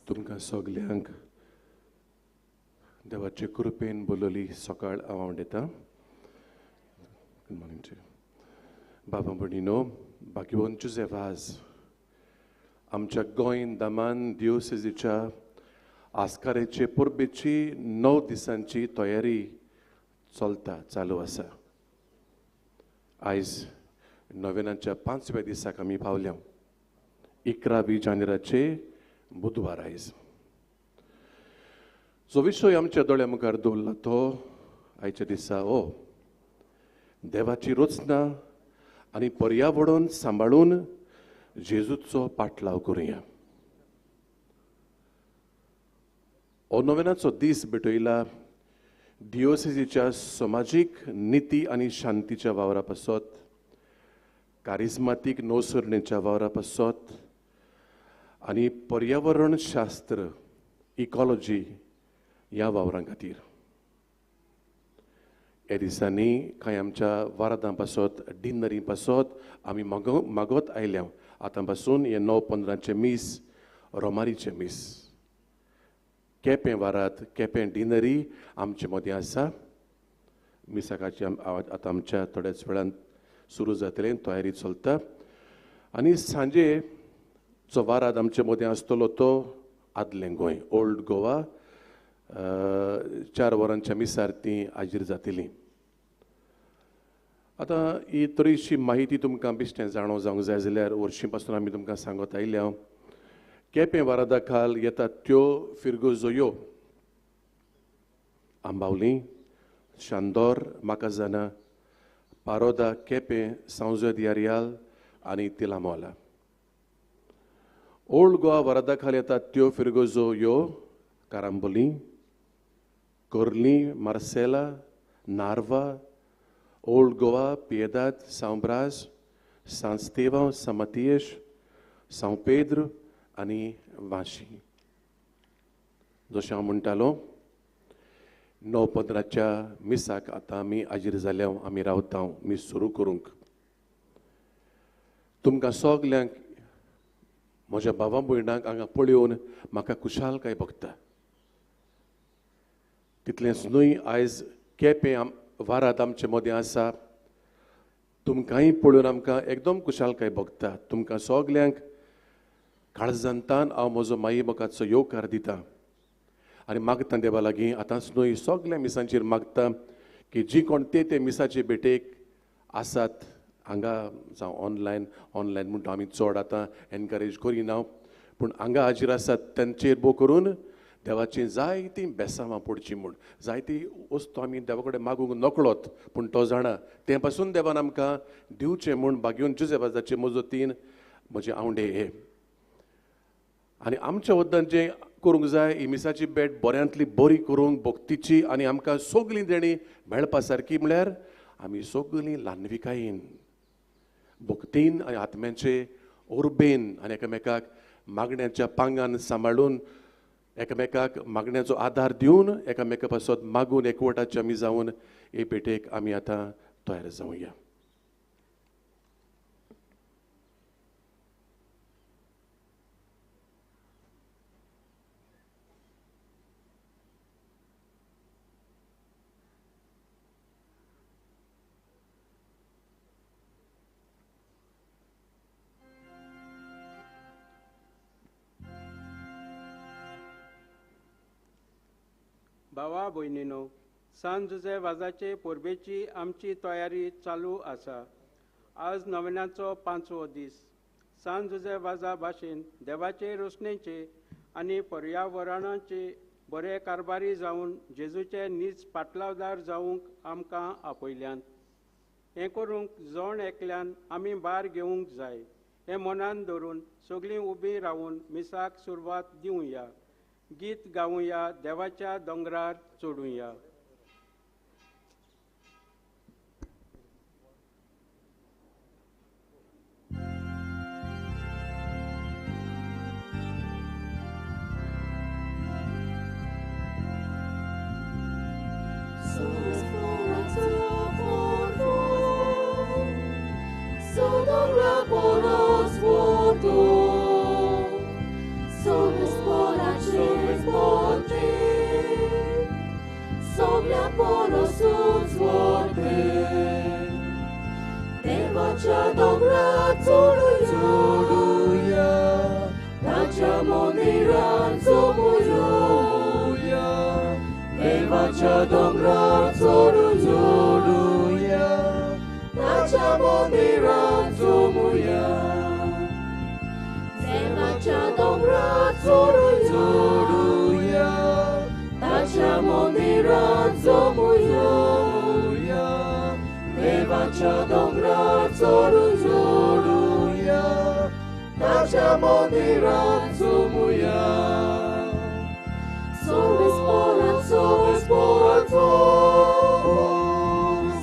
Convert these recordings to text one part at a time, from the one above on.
तुमकां सगल्यांक देवाचे कृपेन बोलली सकाळ हांव दिता. गुड मॉर्निंग टू बाबा भणीनो, बाकीवंच्यो जेवाज आमच्या गोंय दामान दिवसेजीच्या आस्कारेचे परबेची 9 दिसांची तयारी चालू आसा. आयज नोवेनाच्या 5व्या दिसाक आमी पावल्या. 11 जानेराचे बुधवार आयज. जो विशय आमच्या दोळ्या मुखार दवरला तो आयच्या दिसा देवाची रचना आनी पर्यावरण सांबाळून जेजूचो पाटलाव करुया. हो नोवेनाचो दीस भेटयला दिओसेसीच्या समाजीक नीती आनी शांतीच्या वावरा पासत, कारिस्मातीक नवसरणेच्या वावरा पासत आनी पर्यावरण शास्त्र इकॉलॉजी ह्या वावरां खातीर. ह्या दिसांनी कांय आमच्या वारादां पासत डिनरी पासत आमी मागत आयल्या. आतां पासून हे 9-15चे मीस रोमारीचे मीस. केपें वारात केपें डिनरी आमचे मदीं आसा. मिसाकाची आतां आमच्या थोड्याच वेळान सुरू जातलें, तयारी चलता. आनी सांजे जो वारात आमचे मदीं आसतलो तो आदलें गोंय, ओल्ड गोवा. 4 वरांच्या मिसार ती हाजीर जातलीं. आतां ही तरेची माहिती तुमकां बेश्टें जाणो जावंक जाय जाल्यार वर्शीं पासून आमी तुमकां सांगत आयल्या. केपें वारादा खाल येतात त्यो फिरगोजोयो आंबावली, शांदोर, माकाजाना, पारोदा, केपें, सांवजो दियारियाल आनी तिलामोला. ओल्ड गोवा वारादा खाल येतात त्यो फिरगोजोयो Carambolim, Corlim, Marcela, Narva, old Goa, Piedade, São Brás, San Estevão, São Matias, São Pedro आनी वाशी. जशें हांव म्हणटालो 9-15च्या मिसाक आतां आमी हाजीर जाल्या. आमी रावता मीस सुरू करूंक. तुमकां सगल्यांक म्हज्या भावा भयणांक हांगा पळयोवन म्हाका खुशालकाय भोगता. तितलेंच न्हय, आयज केपें वारात आमचे मदीं आसा. तुमकांय पळोवन आमकां एकदम खुशालकाय भोगता. तुमकां सगल्यांक काळजांतान हांव म्हजो माई मोगाचो येवकार दिता आनी मागता देवा लागीं. आतांच न्हय, सगल्या मिसांचेर मागता की जी कोण ते मिसाचे भेटेक आसात हांगा जावं ऑनलायन म्हणटा आमी चड आतां एनकरेज करिना, पूण हांगा हाजीर आसात तांचेर भोव करून देवाची जायतीं बेसांवां पडचीं म्हूण. जायती वस्तू आमी देवा कडेन मागूंक नकळोत, पूण तो जाणा ते पासून देवान आमकां दिवचें म्हूण भाग्योन जुजेबाजाचे मजतीन म्हजे आवडे हे. आनी आमच्या वद्दान जें करूंक जाय, ही मिसाची भेट बऱ्यांतली बरी करूंक भक्तीची आनी आमकां सगलीं देणी मेळपा सारकी म्हळ्यार आमी सगलीं ल्हानविकायेन भक्तीन आनी आत्म्याचे उर्बेन आनी एकामेकाक मागण्यांच्या पांगान सांबाळून एकामेकाक मागण्याचो आदार दिवन एकामेका पासत मागून एकवटाचे आमी जावन हे भेटेक आमी आतां तयार जावया. भावा भयणीनो, सांत जुजे वाजाचे परबेची आमची तयारी चालू आसा. आज नोवेनाचो 5वो दीस. सांत जुजे वाजा भाशेन देवाचे रोशनेचे आनी पर्यावरणाचे बरे कारभारी जावन जेजूचे नीज पाटलावदार जावंक आमकां आपयल्यान. हें करूंक जण एकल्यान आमी भार घेवंक जाय. हें मनान दवरून सगळीं उबीं रावून मिसाक सुरवात दिवया. गीत गावुया, देवाच्या दोंगरार चडुया. Por os votos, somos por a देवाच्या दोंगरार चोरून जोडूया ताच्या मंदिरात जमुया देवाच्या दोंगरार चोरून जोडूया ताच्या मंदिरात जमुया देवाच्या दोंगरार चोरून जोडूया ताच्या मंदिरात जमुया Sorbe sporat,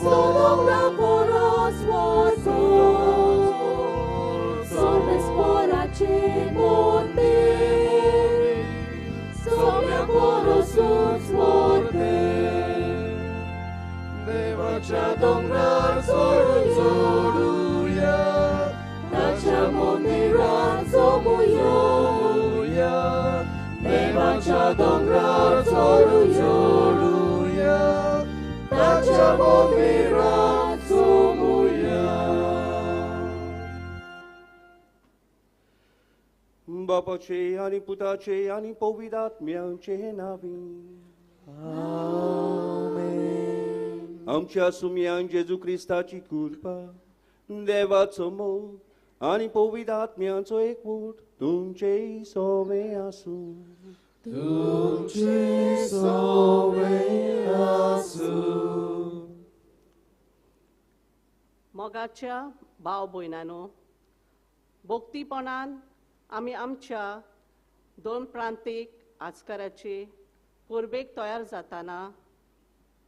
Sodom poros mozo Sorbe sporat ce monte Sobia poros sunt morte Devacia domrar zorul zoruia Tacia mondirat zomuia Devacia domrar zorul zoruia Tacia mondirat zomuia बापाचे आणि पुताचे आणि पवित्रात्म्याचे नावी आमेन. आमच्या सुम्यान जेजू ख्रिस्ताची कृपा देवाचो मोग आणि पवित्रात्म्याचो एकवट तुमचे सोवे आसू तुमचे सोवे आसू. मोगाच्या भाव भयणांनो, भक्तीपणान आमी आमच्या दोन प्रांतीक आजकाराचे पुर्बेक तयार जाताना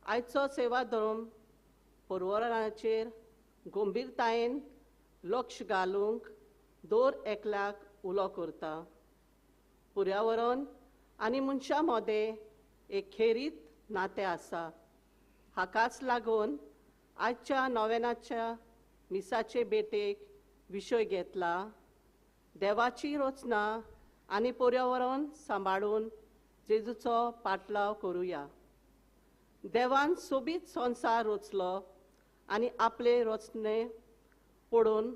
आयचो सेवा धर्म पर्यावरणाचेर गंभीरतायेन लक्ष घालूंक दर एकल्याक उलो करता. पर्यावरण आनी मनशां मदें एक खेरीत नातें आसा. हाकाच लागून आजच्या नोवेनाच्या मिसाचे बेटेक विशय घेतला देवाची रचना आनी पर्यावरण सांबाळून जेजूचो पाटलाव करुया. देवान सोबीत संवसार रचलो आनी आपले रचने पडून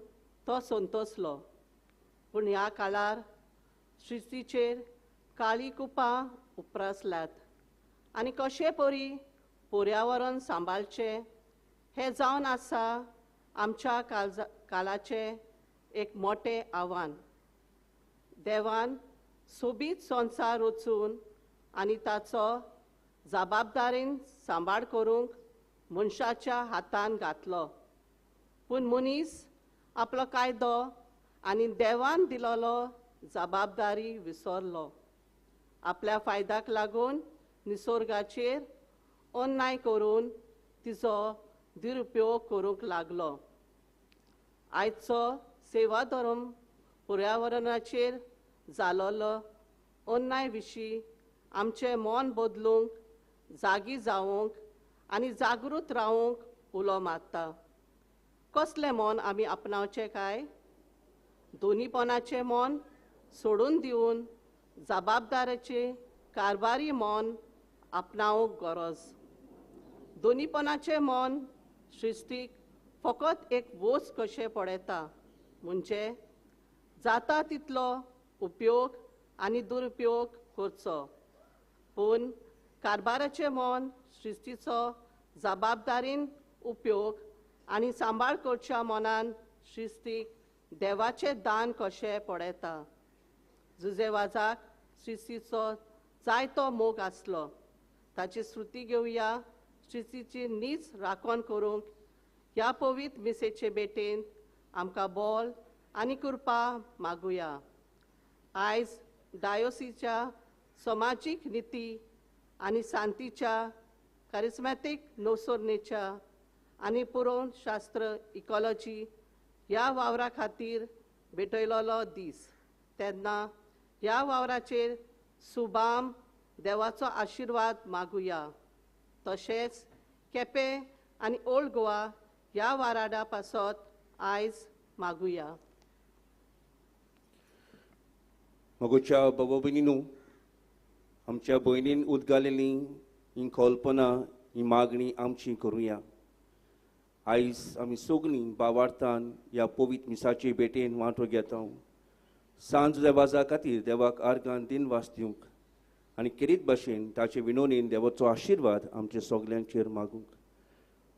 तो संतोसलो. पूण ह्या काळार सृश्टीचेर काळी कुपां उप्रासल्यात आनी कशे परी पर्यावरण सांबाळचें हें जावन आसा आमच्या काळाचें एक मोठें आव्हान. देवान सोबीत संवसार रचून आनी ताचो जबाबदारेन सांबाळ करूंक मनशाच्या हातान घातलो. पूण मनीस आपलो कायदो आनी देवान दिलोलो जबाबदारी विसरलो. आपल्या फायद्याक लागून निसर्गाचेर अन्याय करून तिचो दुरुपयोग करूंक लागलो. आयचो सेवा धर्म पर्यावरणाचेर जालोलो अन्याय विशीं आमचें मन बदलूंक जागी जावंक आनी जागृत रावंक उलो मारता. कसलें मन आमी आपणावचें काय? दोनीपणाचें मन सोडून दिवन जबाबदारेचें कारभारी मन आपणावंक गरज. दोनीपणाचें मन सृश्टीक फकत एक वस्त कशें पळयता, म्हणजे जाता तितलो उपयोग आनी दुरुपयोग करचो. पूण कारभाराचें मन सृश्टीचो जबाबदारीन उपयोग आनी सांबाळ करच्या मनान सृश्टीक देवाचें दान कशें पळयता. जुजेवाजाक सृश्टीचो जायतो मोग आसलो. ताची श्रुती घेवया. सृश्टीची नीज राखण करूंक ह्या पवित्र मिसेचे बेटेन आमकां बोल आनी कृपा मागुया. आयज डायोसीच्या समाजीक निती आनी शांतीच्या कॅरिस्मॅटीक नवसरणेच्या आनी पुरोण शास्त्र इकॉलॉजी ह्या वावरा खातीर भेटयलोलो दीस. तेन्ना ह्या वावराचेर सुबाम देवाचो आशिर्वाद मागुया. तशेंच केपें आनी ओल्ड गोवा ह्या वाराडा पासत आयज मागुया. मगोच्या बाबा भयणीनो, आमच्या भयणीन उदगालेली ही कल्पना ही मागणी आमची करुया. आयज आमी सगळीं भावार्थान ह्या पवित्र मिसाचे भेटेन वांटो घेता. सांज देवाजा खातीर देवाक आर्गान दिन वास दिवंक आनी किरीत भाशेन ताचे विनोनीन देवाचो आशिर्वाद आमचे सगल्यांचेर मागूंक.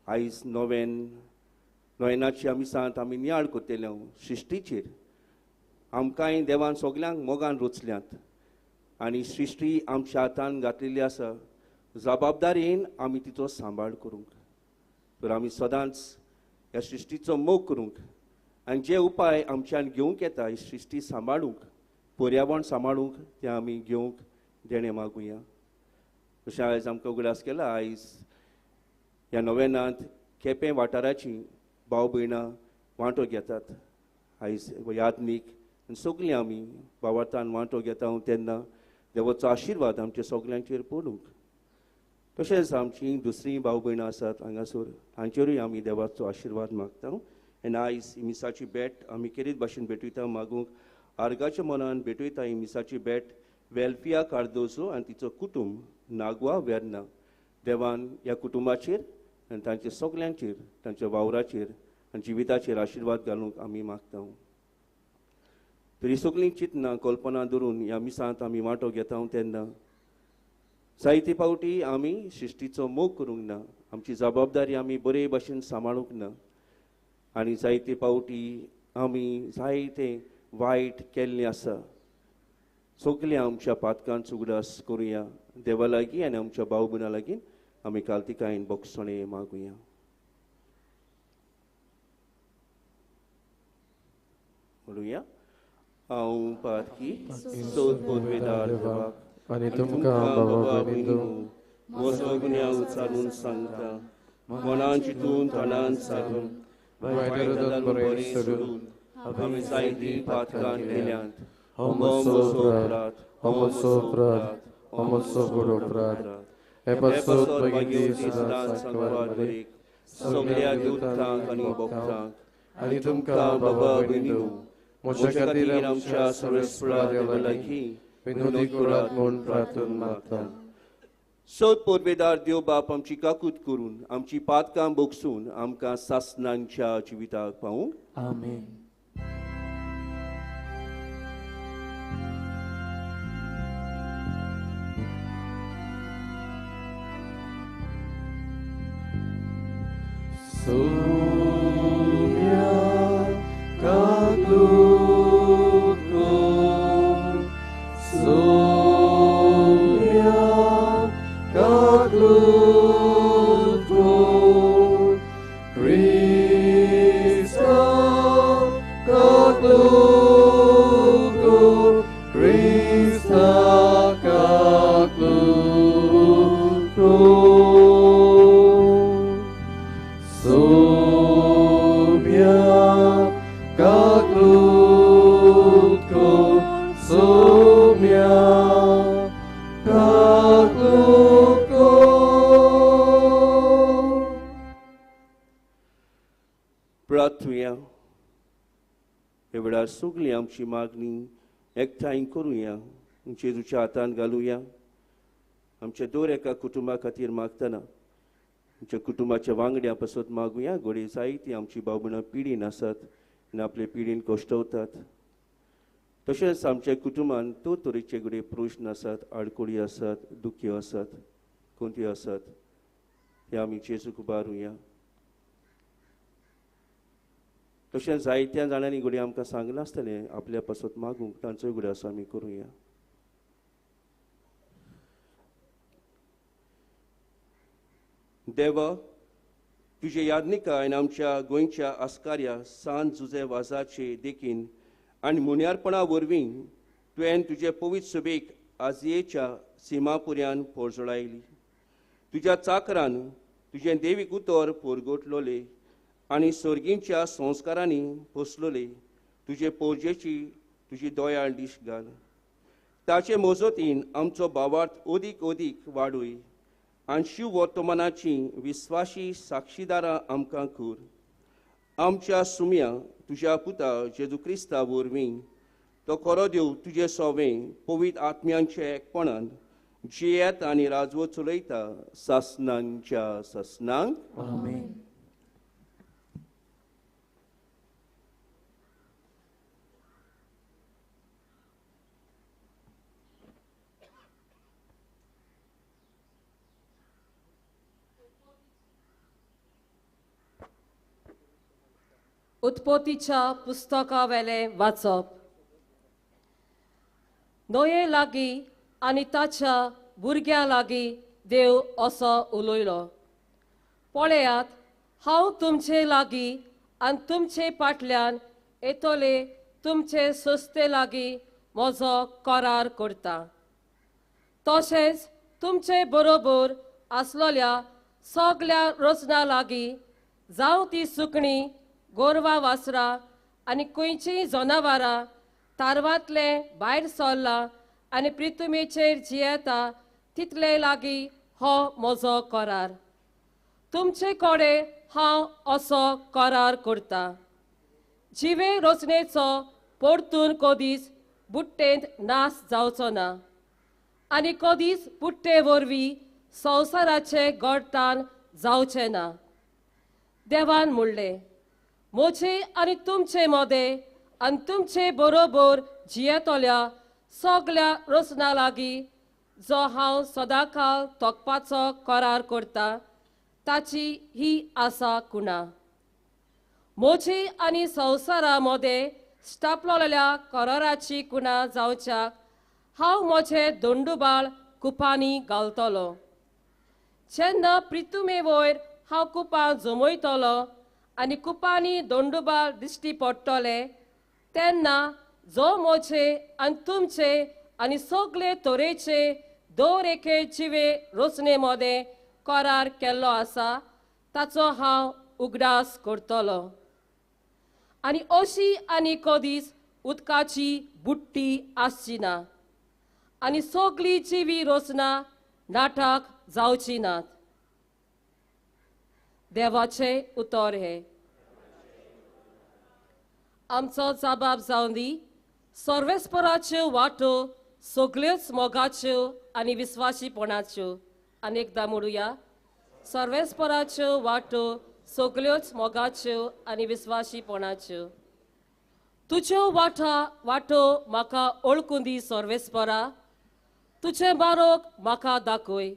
आयज नोवेनाची आमी सांत आमी नियाळ कोत्तेले सृश्टीचेर आमकांय देवान सगल्यांक मोगान रचल्यांत आनी सृश्टी आमच्या हातान घातलेली आसा. जबाबदारेन आमी तिचो सांबाळ करूंक. तर आमी सदांच ह्या सृश्टीचो मोग करूंक आनी जे उपाय आमच्यान घेवंक येता ही सृश्टी सांबाळूंक, पर्यावरण सांबाळूंक ते आमी घेवंक देणे मागुया. अशें आयज आमकां उगडास केला. आयज ह्या नोवेनांत केपें वाठाराची भाव भयणां वांटो घेतात. आयज यादनीक आनी सगळीं आमी भावार्थान वांटो घेता तेन्ना देवाचो आशिर्वाद आमच्या सगल्यांचेर पडूंक. तशेंच आमची दुसरीं भाव भयणां आसात हांगासर तांचेरूय आमी देवाचो आशिर्वाद मागता. आनी आयज ही मिसाची भेट आमी किरीत भाशेन भेटयता मागूंक आर्गाच्या मनान भेटयता. ही मिसाची भेट वेल्फिया कार्दोजो आनी तिचो कुटुंब नागवा वेर्ना. देवान ह्या कुटुंबाचेर आनी तांच्या सगल्यांचेर तांच्या वावराचेर आनी जिविताचेर आशिर्वाद घालूंक आमी मागता. तरी सगळीं चिंतना कल्पना धरून ह्या मिसांत आमी वांटो घेता तेन्ना जायते फावटी आमी सृश्टीचो मोग करूंक ना. आमची जबाबदारी आमी बरे भाशेन सांबाळूंक ना आनी जायते फावटी आमी जायते वायट केल्लें आसा. सगळें आमच्या पातकांत उगडास करुया देवा लागीं आनी आमच्या भाव भयणां लागीं आमी कालतिकायेन बोगसणे मागुया. म्हणुया. हांव पातकी सोद पोरवेदार देवाक आनी तुमकां बाबा भयणींनो म्हजो गुन्यांव उचारून सांगता. मनान चिंतून तोंडान सारून वायट बरें सोडून आमी जायतीं पातकां केल्यांत. हो म्हजो अपराध, हो म्हजो अपराध, हो म्हजो बरो अपराध. हे पासत मागीर सदांच सांकवार सगळ्या दूतांक आनी भक्तांक आनी तुमकां बाबा भयणींनो म्हज्या खातीर आमच्या सर्वेस्परा देवा लागीं विनोदी करात म्हूण प्रार्थना मागता. सोद पोरवेदार देव बाप आमची काकूत करून आमची पातकां बोगसून आमकां सासणांच्या जिविताक पावूंक. आमेन. Soumia Kaklutko, Soumia Kaklutko, Krista Kaklutko, Krista Kaklutko. Soumia Kaklutko, Soumia Kaklutko. प्रार्थुया. हे वेळार सगळीं आमची मागणी एकठांय करुया, जेजूच्या हातान घालुया. आमच्या दर एका कुटुंबा खातीर मागतना आमच्या कुटुंबाच्या वांगड्या पासत मागुया. घोडे जायती आमची भाव भयणां पिडीन आसात आनी आपले पिडीन कश्टवतात. तशेंच आमच्या कुटुंबान तो तरेचे घोडे प्रश्न आसात, आडकोळी आसात, दुख्यो आसात, कोणत्यो आसात ते आमी जेजूक उबारुया. तशेंच जायत्या जाणांनी घोडे आमकां सांगनासतलें आपल्या पासत मागूंक तांचोय घोडास आमी करुया. देवा, तुजे यादनिका आनी आमच्या गोंयच्या आस्कार्या सांत जुजे वाजाचे देखीन आनी मुन्यारपणा वरवीं तुवें तुजे पवित्र सभेक आजयेच्या सिमापुऱ्यान पोरजोडायली. तुज्या चाकरान तुजें देवीक उतर पोरगोटलोले आनी सर्गींच्या संस्कारांनी पोसलोले. तुजे पोरजेची तुजी दोयाळ दिश घाल. ताचे मोजतीन आमचो भावार्थ ओदीक ओदीक वाडूय आनी शिव वर्तमानाची विस्वाशी साक्षीदारां आमकां कर. आमच्या सुम्या तुज्या पुता जेजू क्रिस्ता वरवीं तो खरो देव तुजे सोवें पवित्र आत्म्यांचे एकपणान जियेत आनी राजवो चलयता सासणांच्या सासणांक. आमेन. उत्पत्तीच्या पुस्तका वेलें वाचप. नोये लागीं आनी ताच्या भुरग्यां लागीं देव असो उलयलो. पळयात, हांव तुमचे लागीं आनी तुमचे फाटल्यान येतोले तुमचे सस्ते लागीं म्हजो करार करता. तशेंच तुमचे बरोबर आसलोल्या सगळ्या रचना लागीं, जावं ती सुकणीं, गोरवां वासरां आनी खंयचींय जनावरां तारवांतले भायर सरलां आनी पृथ्वीचेर जियेता तितले लागीं हो म्हजो करार. तुमचे कडेन हांव असो करार करता. जिवे रचनेचो परतून कधीच बुट्टेंत नाश जावचो ना आनी कधीच बुट्टे वरवीं संवसाराचे घडतान जावचें ना. देवान म्हणलें, म्हजे आनी तुमचे मदें आनी तुमचे बरोबर जियेतोल्या सगळ्या रचना लागीं जो हांव सदांकाळ तोखपाचो करार करता, ताची ही आसा कुणा. म्हजी आनी संवसारा मदें स्थापलोलेल्या कराराची कुणा जावच्याक हांव म्हजें दोंडुबाळ कुपांनी घालतलों. जेन्ना पृथ्वी वयर हांव कुपां जमयतलो आनी कुपांनी दोंडुबाळ दिश्टी पडटले, तेन्ना जो म्हजे आनी तुमचे आनी सगळे तरेचे दर एके जिवे रचने मदें करार केल्लो आसा, ताचो हांव उगडास करतलो. आनी अशी आनी कधीच उदकाची बुट्टी आसची ना आनी सगळी जिवी रचना नाठाक जावची नात. देवाचे उतर हे. आमचो जबाब जावन दी. सर्वेस्पराच्यो वाटो सगळ्योच मोगाच्यो आनी विस्वासीपणाच्यो. आनी एकदां म्हणुया, सर्वेस्पराच्यो वाटो सगळ्योच मोगाच्यो आनी विस्वासीपणाच्यो. तुज्यो वाटो म्हाका ओळखून दी सर्वेस्परा. तुजे मार्ग म्हाका दाखय.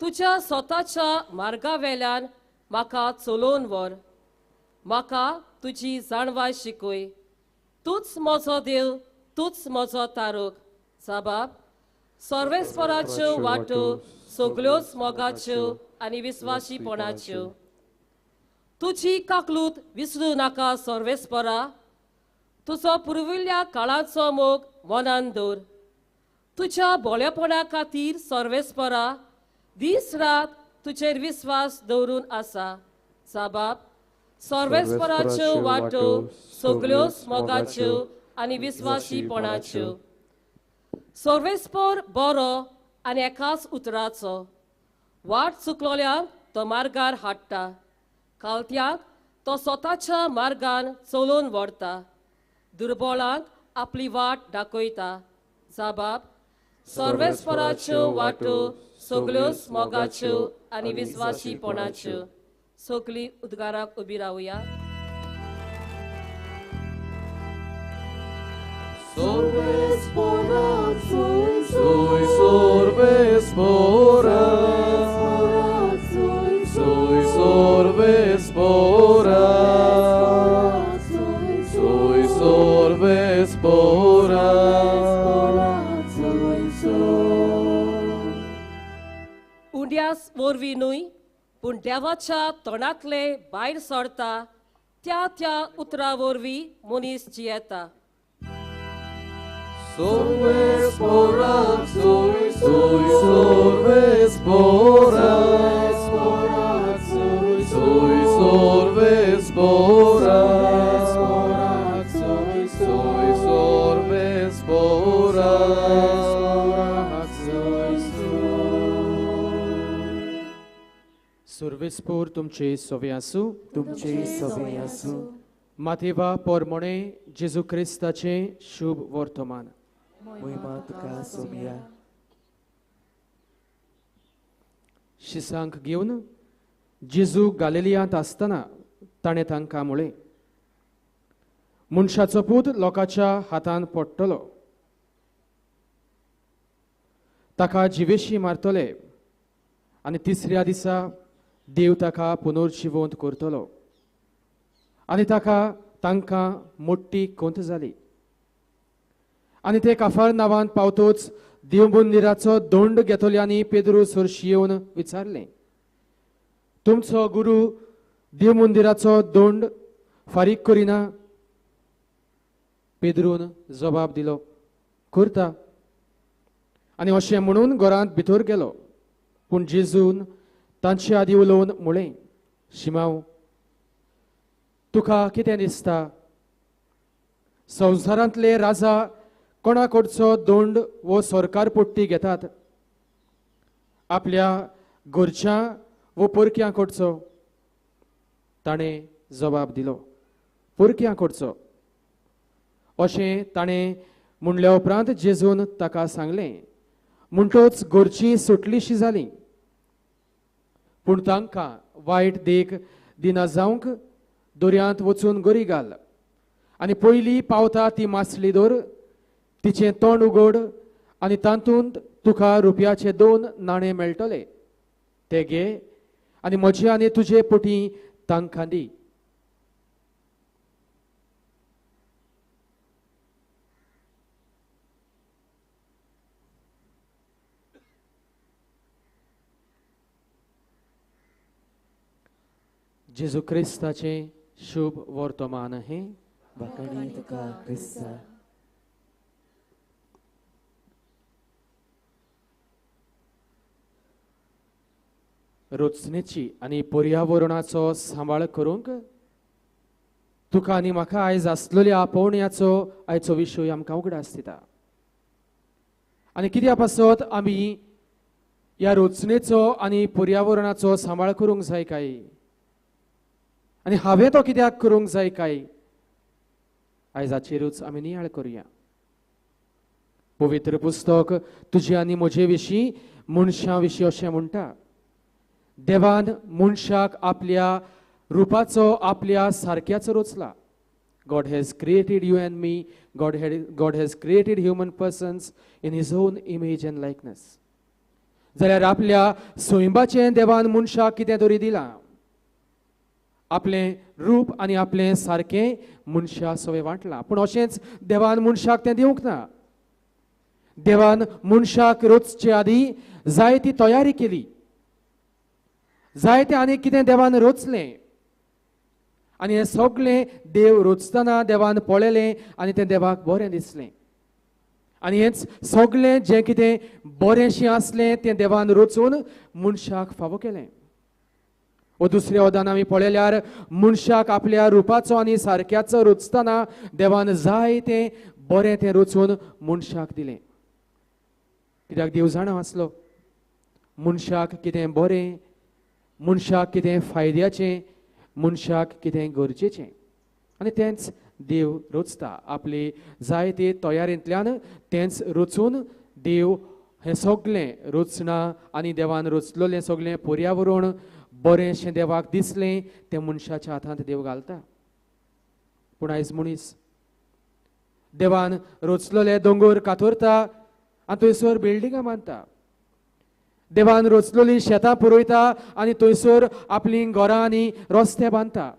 तुज्या स्वताच्या मार्गा वेल्यान म्हाका चलोवन व्हर. म्हाका तुजी जाणवाय शिकय. तूच म्हजो देव, तूच म्हजो तारक. जबाब, सर्वेस्पराच्यो वाटो सगळ्योच मोगाच्यो आनी विस्वासीपणाच्यो. तुजी काकलूत विसरूं नाका सर्वेस्परा. तुजो पुर्विल्ल्या काळाचो मोग मनान दवर. तुज्या भोळेपणा खातीर सर्वेस्परा दीस रात तुजेर विस्वास दवरून आसा. जबाब, सर्वेस्पराच्यो वाटो सगळ्योच मोगाच्यो आनी विस्वासीपणाच्यो. सर्वेस्पर बरो आनी एकाच उतराचो. वाट चुकलोल्यांक तो मार्गार हाडटा. कालत्यांक तो स्वताच्या मार्गान चलोवन व्हरता. दुर्बळांक आपली वाट दाखयता. जबाब, सर्वेस्पराच्यो वाटो सगळ्योच मोगाच्यो आनी विस्वासीपणाच्यो. सगळीं उद्गाराक उबी रावया. Sorvespora, soy sorvespora, soy sorvespora, soy sorvespora, उंड्यास वरवीं न्हय, पूण देवाच्या तोंडांतले भायर सरता त्या उतरा वरवीं मनीस जियेता. Sorvespora, soy sorvespora, soy sorvespora, soy sorvespora. Sorvespor तुमचे सोवे आसूं. तुमचे सोबे आसूं. माथेवा पोरमोणे जेजू क्रिस्ताचे शुभ वर्तमान. महिमा तुका सोबिया. शिसांक घेवन जेजू गालिलियांत आसतना ताणें तांकां म्हळें, मनशाचो पूत लोकांच्या हातान पडटलो, ताका जिवेशी मारतले आनी तिसऱ्या दिसा देव ताका पुनर्जिवंत करतलो. आनी तांकां मोठी कोंत जाली. आनी ते काफार नांवांत पावतूच देव मंदिराचो दोंड घेतोल्यांनी पेद्रू सरशी येवन विचारलें, तुमचो गुरू देव मंदिराचो दोंड फारीक करिना? पेद्रून जबाब दिलो, करता. आनी अशें म्हणून घरांत भितर गेलो. पूण जेजून तांचे आदी उलोवन म्हळें, शिमाव, तुका कितें दिसता? संवसारांतले राजा कोणा कडचो दोंड वो सरकार पट्टी घेतात? आपल्या घरच्या वो परक्यां कडचो? ताणें जबाब दिलो, परक्यां कडचो. अशें ताणें म्हणल्या उपरांत जेजून ताका सांगलें, म्हणटोच घरचीं सुटलीशी जालीं. पूण तांकां वायट देख दिना जावंक दर्यांत वचून गरी घाल, आनी पयली पावता ती मासली धर, तिचें तोंड उगड, आनी तातूंत तुका रुपयाचे 2 नाणे मेळटले. ते घे आनी म्हजे आनी तुजे पोटी तांकां दी. जेजू क्रिस्ताचें शुभ वर्तमान हे. बाकणी तुका क्रिस्ता. रचनेची आनी पर्यावरणाचो सांबाळ करूंक तुका आनी म्हाका आयज आसलेल्या आपोवण्याचो आयचो विशय आमकां उगडास दिता. आनी कित्या पासत आमी ह्या रचनेचो आनी पर्यावरणाचो सांबाळ करूंक जाय काय, आनी हांवें तो कित्याक करूंक जाय काय, आयज हाचेरूच आमी नियाळ करुया. पवित्र पुस्तक तुजे आनी म्हजे विशीं मनशां विशीं अशें म्हणटा, देवान मनशाक आपल्या रुपाचो आपल्या सारक्याचो रचला. God has created you and me. God has created human persons in his own image and likeness. जाल्यार आपल्या सोयंबाचें देवान मनशाक कितें तरी दिलां. आपलें रूप आनी आपलें सारकें मनशा सवय वांटलां. पूण अशेंच देवान मनशाक तें दिवंक ना. देवान मनशाक रचचे आदी जाय ती तयारी केली. जाय तें आनी कितें देवान रचलें, आनी हें सगळें देव रचतना देवान पळयलें आनी तें देवाक बरें दिसलें. आनी हेंच सगळें जें कितें बरेंशें आसलें तें देवान रचून मनशाक फावो केलें. व दुसऱ्या वदान आमी पळयल्यार मनशाक आपल्या रुपाचो आनी सारक्याचो रचतना देवान जाय तें बरें तें रचून मनशाक दिलें. कित्याक देव जाणा आसलो मनशाक कितें बरें, मनशाक कितें फायद्याचें, मनशाक कितें गरजेचें, आनी तेंच देव रचता. आपली जाय ते तयारेंतल्यान तेंच रचून देव हें सगळें रचना आनी देवान रचलेलें सगळें पर्यावरण बरेंशें देवाक दिसलें तें मनशाच्या हातांत देव घालता. पूण आयज मनीस देवान रचलेले दोंगर कातरता आनी थंयसर बिल्डिंगां बांदता. देवान रचलेलीं शेतां पुरयता आनी थंयसर आपलीं घरां आनी रस्ते बांदता.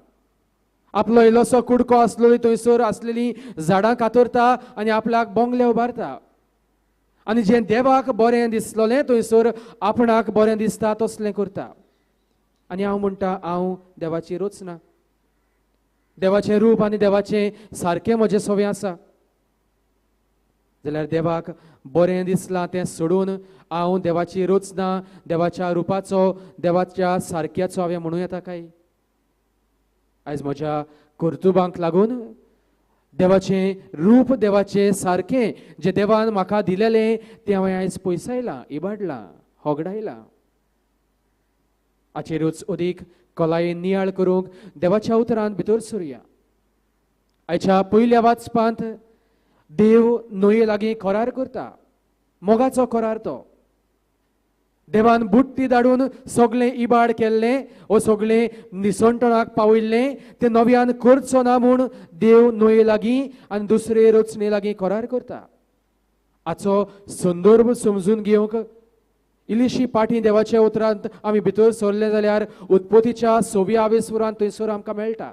आपलो इल्लोसो कुडको आसलेली थंयसर आसलेलीं झाडां कातरता आनी आपल्याक बंगले उबारता. आनी जें देवाक बरें दिसलेलें थंयसर आपणाक बरें दिसता तसलें करता. आनी हांव म्हणटा, हांव देवाची रचना, देवाचें रूप आनी देवाचें सारकें म्हजें सवय आसा. जाल्यार देवाक बरें दिसलां तें सोडून हांव देवाची रचना, देवाच्या रुपाचो, देवाच्या सारक्याचो हांवें म्हणूं येता काय? आयज म्हज्या कर्तुबांक लागून देवाचें रूप, देवाचें सारकें जें देवान म्हाका दिलेलें तें हांवें आयज पयसायलां, इबाडलां, होगडायलां. हाचेरूच अदीक खोलायेन नियाळ करूंक देवाच्या उतरांत भितर सरुया. आयच्या पयल्या वाचपांत देव न्हंये लागीं करार करता. मोगाचो करार तो. देवान बुट्टी धाडून सगळें इबाड केल्लें वो सगळें निसंटणाक पावयल्लें तें नव्यान करचो ना म्हूण देव न्हंये लागीं आनी दुसरे रचने लागीं करार करता. हाचो संदर्भ समजून घेवंक इल्लीशी पाटी देवाच्या उतरांत आमी भितर सरले जाल्यार उत्पत्तीच्या 26 थंयसर आमकां मेळटा.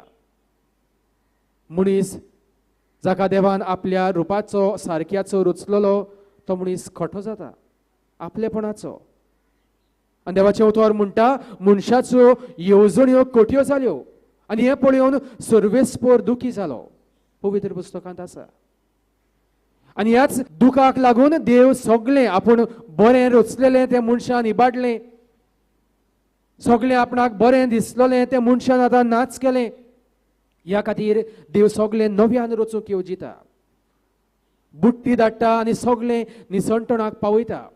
मनीस जाका देवान आपल्या रुपाचो सारक्याचो रचलेलो तो मनीस खोटो जाता आपलेपणाचो. आनी देवाचे उतर म्हणटा मनशाच्यो येवजण्यो खोट्यो जाल्यो आनी हें पळोवन सर्वेस्पर दुखी जालो. पवित्र पुस्तकांत आसा. आनी ह्याच दुखाक लागून देव सगळें आपूण बरें रचलेलें तें मनशान इबाडलें. सगळें आपणाक बरें दिसलेलें तें मनशान आतां नाच केलें. ह्या खातीर देव सगळें नव्यान रचूंक येवजिता. बुट्टी धाडटा आनी सगळें निसंटणाक पावयता.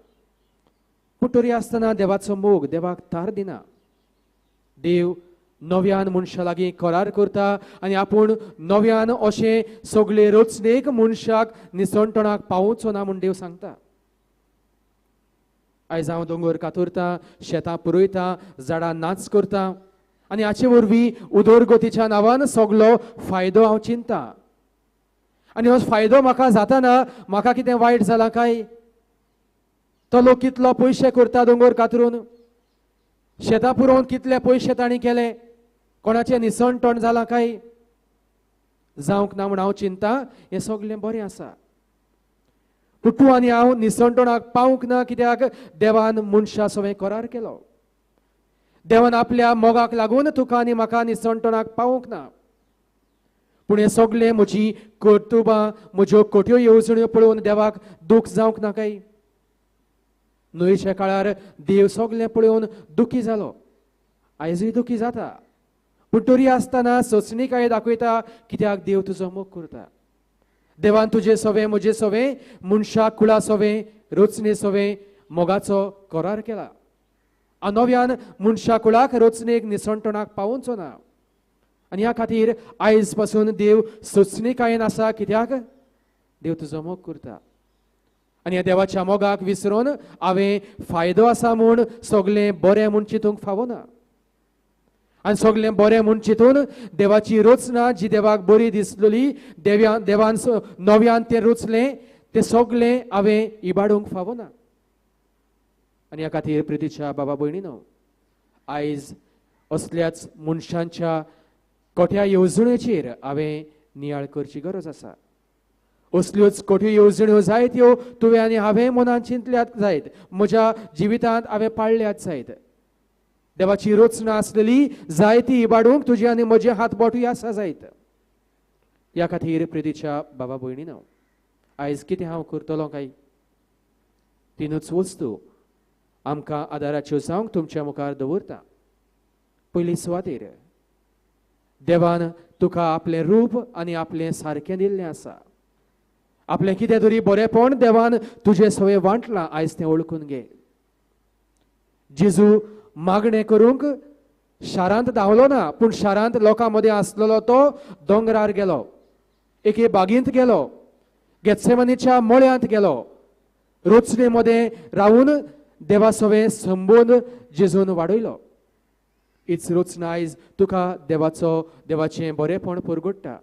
पूण तरी आसतना देवाचो मोग देवाक तार दिना. देव नव्यान मनशा लागीं करार करता आनी आपूण नव्यान अशें सगळे रचनेक मनशाक निसंटणाक पावोवचो ना म्हूण देव सांगता. आयज हांव दोंगर कातरता, शेतां पुरोयता, झाडां नाच करता आनी हाचे वरवीं उदरगतीच्या नांवान सगळो फायदो हांव चिंता. आनी हो फायदो म्हाका जाताना म्हाका कितें वायट जालां काय? तो लोक कितलो पयशे करता दोंगर कातरून, शेतां पुरोवन कितले पयशे तांणी केले, कोणाचें निसंटण जालां काय? जावंक ना म्हूण हांव चिंता. हें सगळें बरें आसा. पूण तूं आनी हांव निसंटणाक पावूंक ना. कित्याक देवान मनशा सवें करार केलो. देवान आपल्या मोगाक लागून तुका आनी म्हाका निसंटणाक पावूंक ना. पूण हें सगळें म्हजी कर्तुबां म्हज्यो खोट्यो येवजण्यो पळोवन देवाक दूख जावंक ना काय? न्हंयच्या काळार देव सगळें पळोवन दुखी जालो. आयजूय दुखी जाता. पूण तरी आसतना सोंसणीकाय दाखयता. कित्याक देव तुजो मोग करता. देवान तुजे सवें म्हजे सवें मनशाक कुळा सवें रचने सवें मोगाचो करार केला. नव्यान मनशा कुळाक रचनेक निसंटणाक पावोवचो ना. आनी ह्या खातीर आयज पासून देव सोंसणीकायेन आसा. कित्याक देव तुजो मोग करता. आनी ह्या देवाच्या मोगाक विसरून हांवें फायदो आसा म्हूण सगळें बरें म्हूण चिंतूंक फावना. आनी सगळें बरें म्हूण चिंतून देवाची रचना जी देवाक बरी दिसलेली देवान नव्यान तें रचलें तें सगळें हांवें इबाडूंक फावना. आनी ह्या खातीर प्रितीच्या बाबा भयणीनो, आयज असल्याच मनशांच्या खोट्या येवजणेचेर हांवें नियाळ करची गरज आसा. असल्योच खोट्यो येवजण्यो जायत्यो तुवें आनी हांवें मनांत चिंतल्यात जायत, म्हज्या जिवितांत हांवें पाळल्यात जायत. देवाची रचना आसलेली जायती इबाडूंक तुजे आनी म्हजे हात बोटूय आसा जायत. ह्या खातीर प्रितीच्या बाबा भयणीनो, आयज कितें हांव करतलो काय? तिनूच वस्तू आमकां आदाराच्यो जावंक तुमच्या मुखार दवरता. पयली सुवातेर देवान तुका आपलें रूप आनी आपलें सारकें दिल्लें आसा. आपलें कितें तरी बरेंपण देवान तुजे सवें वांटलां. आयज तें वळखून घे. जेजू मागणें करूंक शारांत धांवलो ना, पूण शारांत लोकां मदीं आसलेलो तो दोंगरार गेलो, एके बागेंत गेलो, गेत्सेमानीच्या मळ्यांत गेलो, रचने मदें रावून देवा सवें संबंद जेजून वाडयलो. हीच रचना आयज तुका देवाचें बरेंपण परगडटा.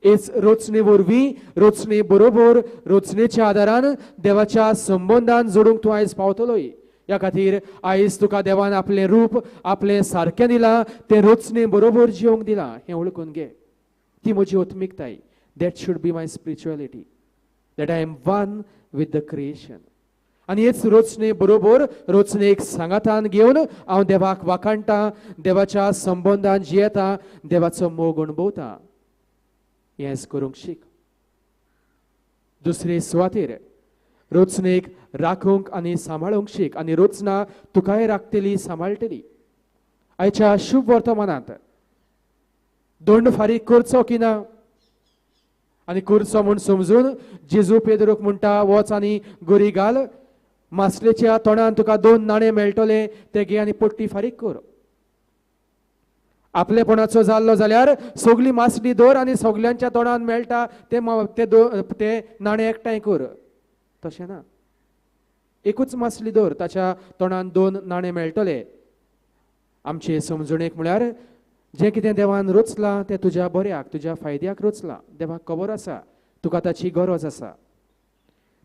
हीच रचने वरवीं रचने बरोबर रचनेच्या आदारान देवाच्या संबंधान जोडूंक तूं आयज पावतलोय. ह्या खातीर आयज तुका देवान आपलें रूप आपलें सारकें दिलां, तें रचने बरोबर जिवंक दिलां हें वळखून घे. ती म्हजी आत्मिकताय. That should be my spirituality, that I am one with the creation. आनी हेच रचने बरोबर रचनेक सांगातान घेवन हांव देवाक वाखाणटा, देवाच्या संबंधान जियेता, देवाचो मोग अणभवता. हेंच करूंक शीक. दुसरे सुवातेर रचनेक राखूंक आनी सांबाळूंक शीक. आनी रचना तुकाय राखतली सांबाळटली. आयच्या शुभ वर्तमानांत दंड फारीक करचो की ना आनी करचो म्हूण समजून जेजू पेद्रूक म्हणटा, वच आनी गरी घाल, मासलेच्या तोंडान तुका 2 नाणे मेळटले, ते घे आनी पट्टी फारीक कर. आपलेपणाचो जाल्लो जाल्यार सगळी मासली दवर आनी सगळ्यांच्या तोंडान मेळटा ते नाणे एकठांय कर. तशें ना. एकूच मासली दवर, ताच्या तोंडान 2 नाणे मेळटले. आमचे समजणेक म्हळ्यार जें कितें देवान रचलां तें तुज्या बऱ्याक तुज्या फायद्याक रचलां. देवाक खबर आसा तुका ताची गरज आसा.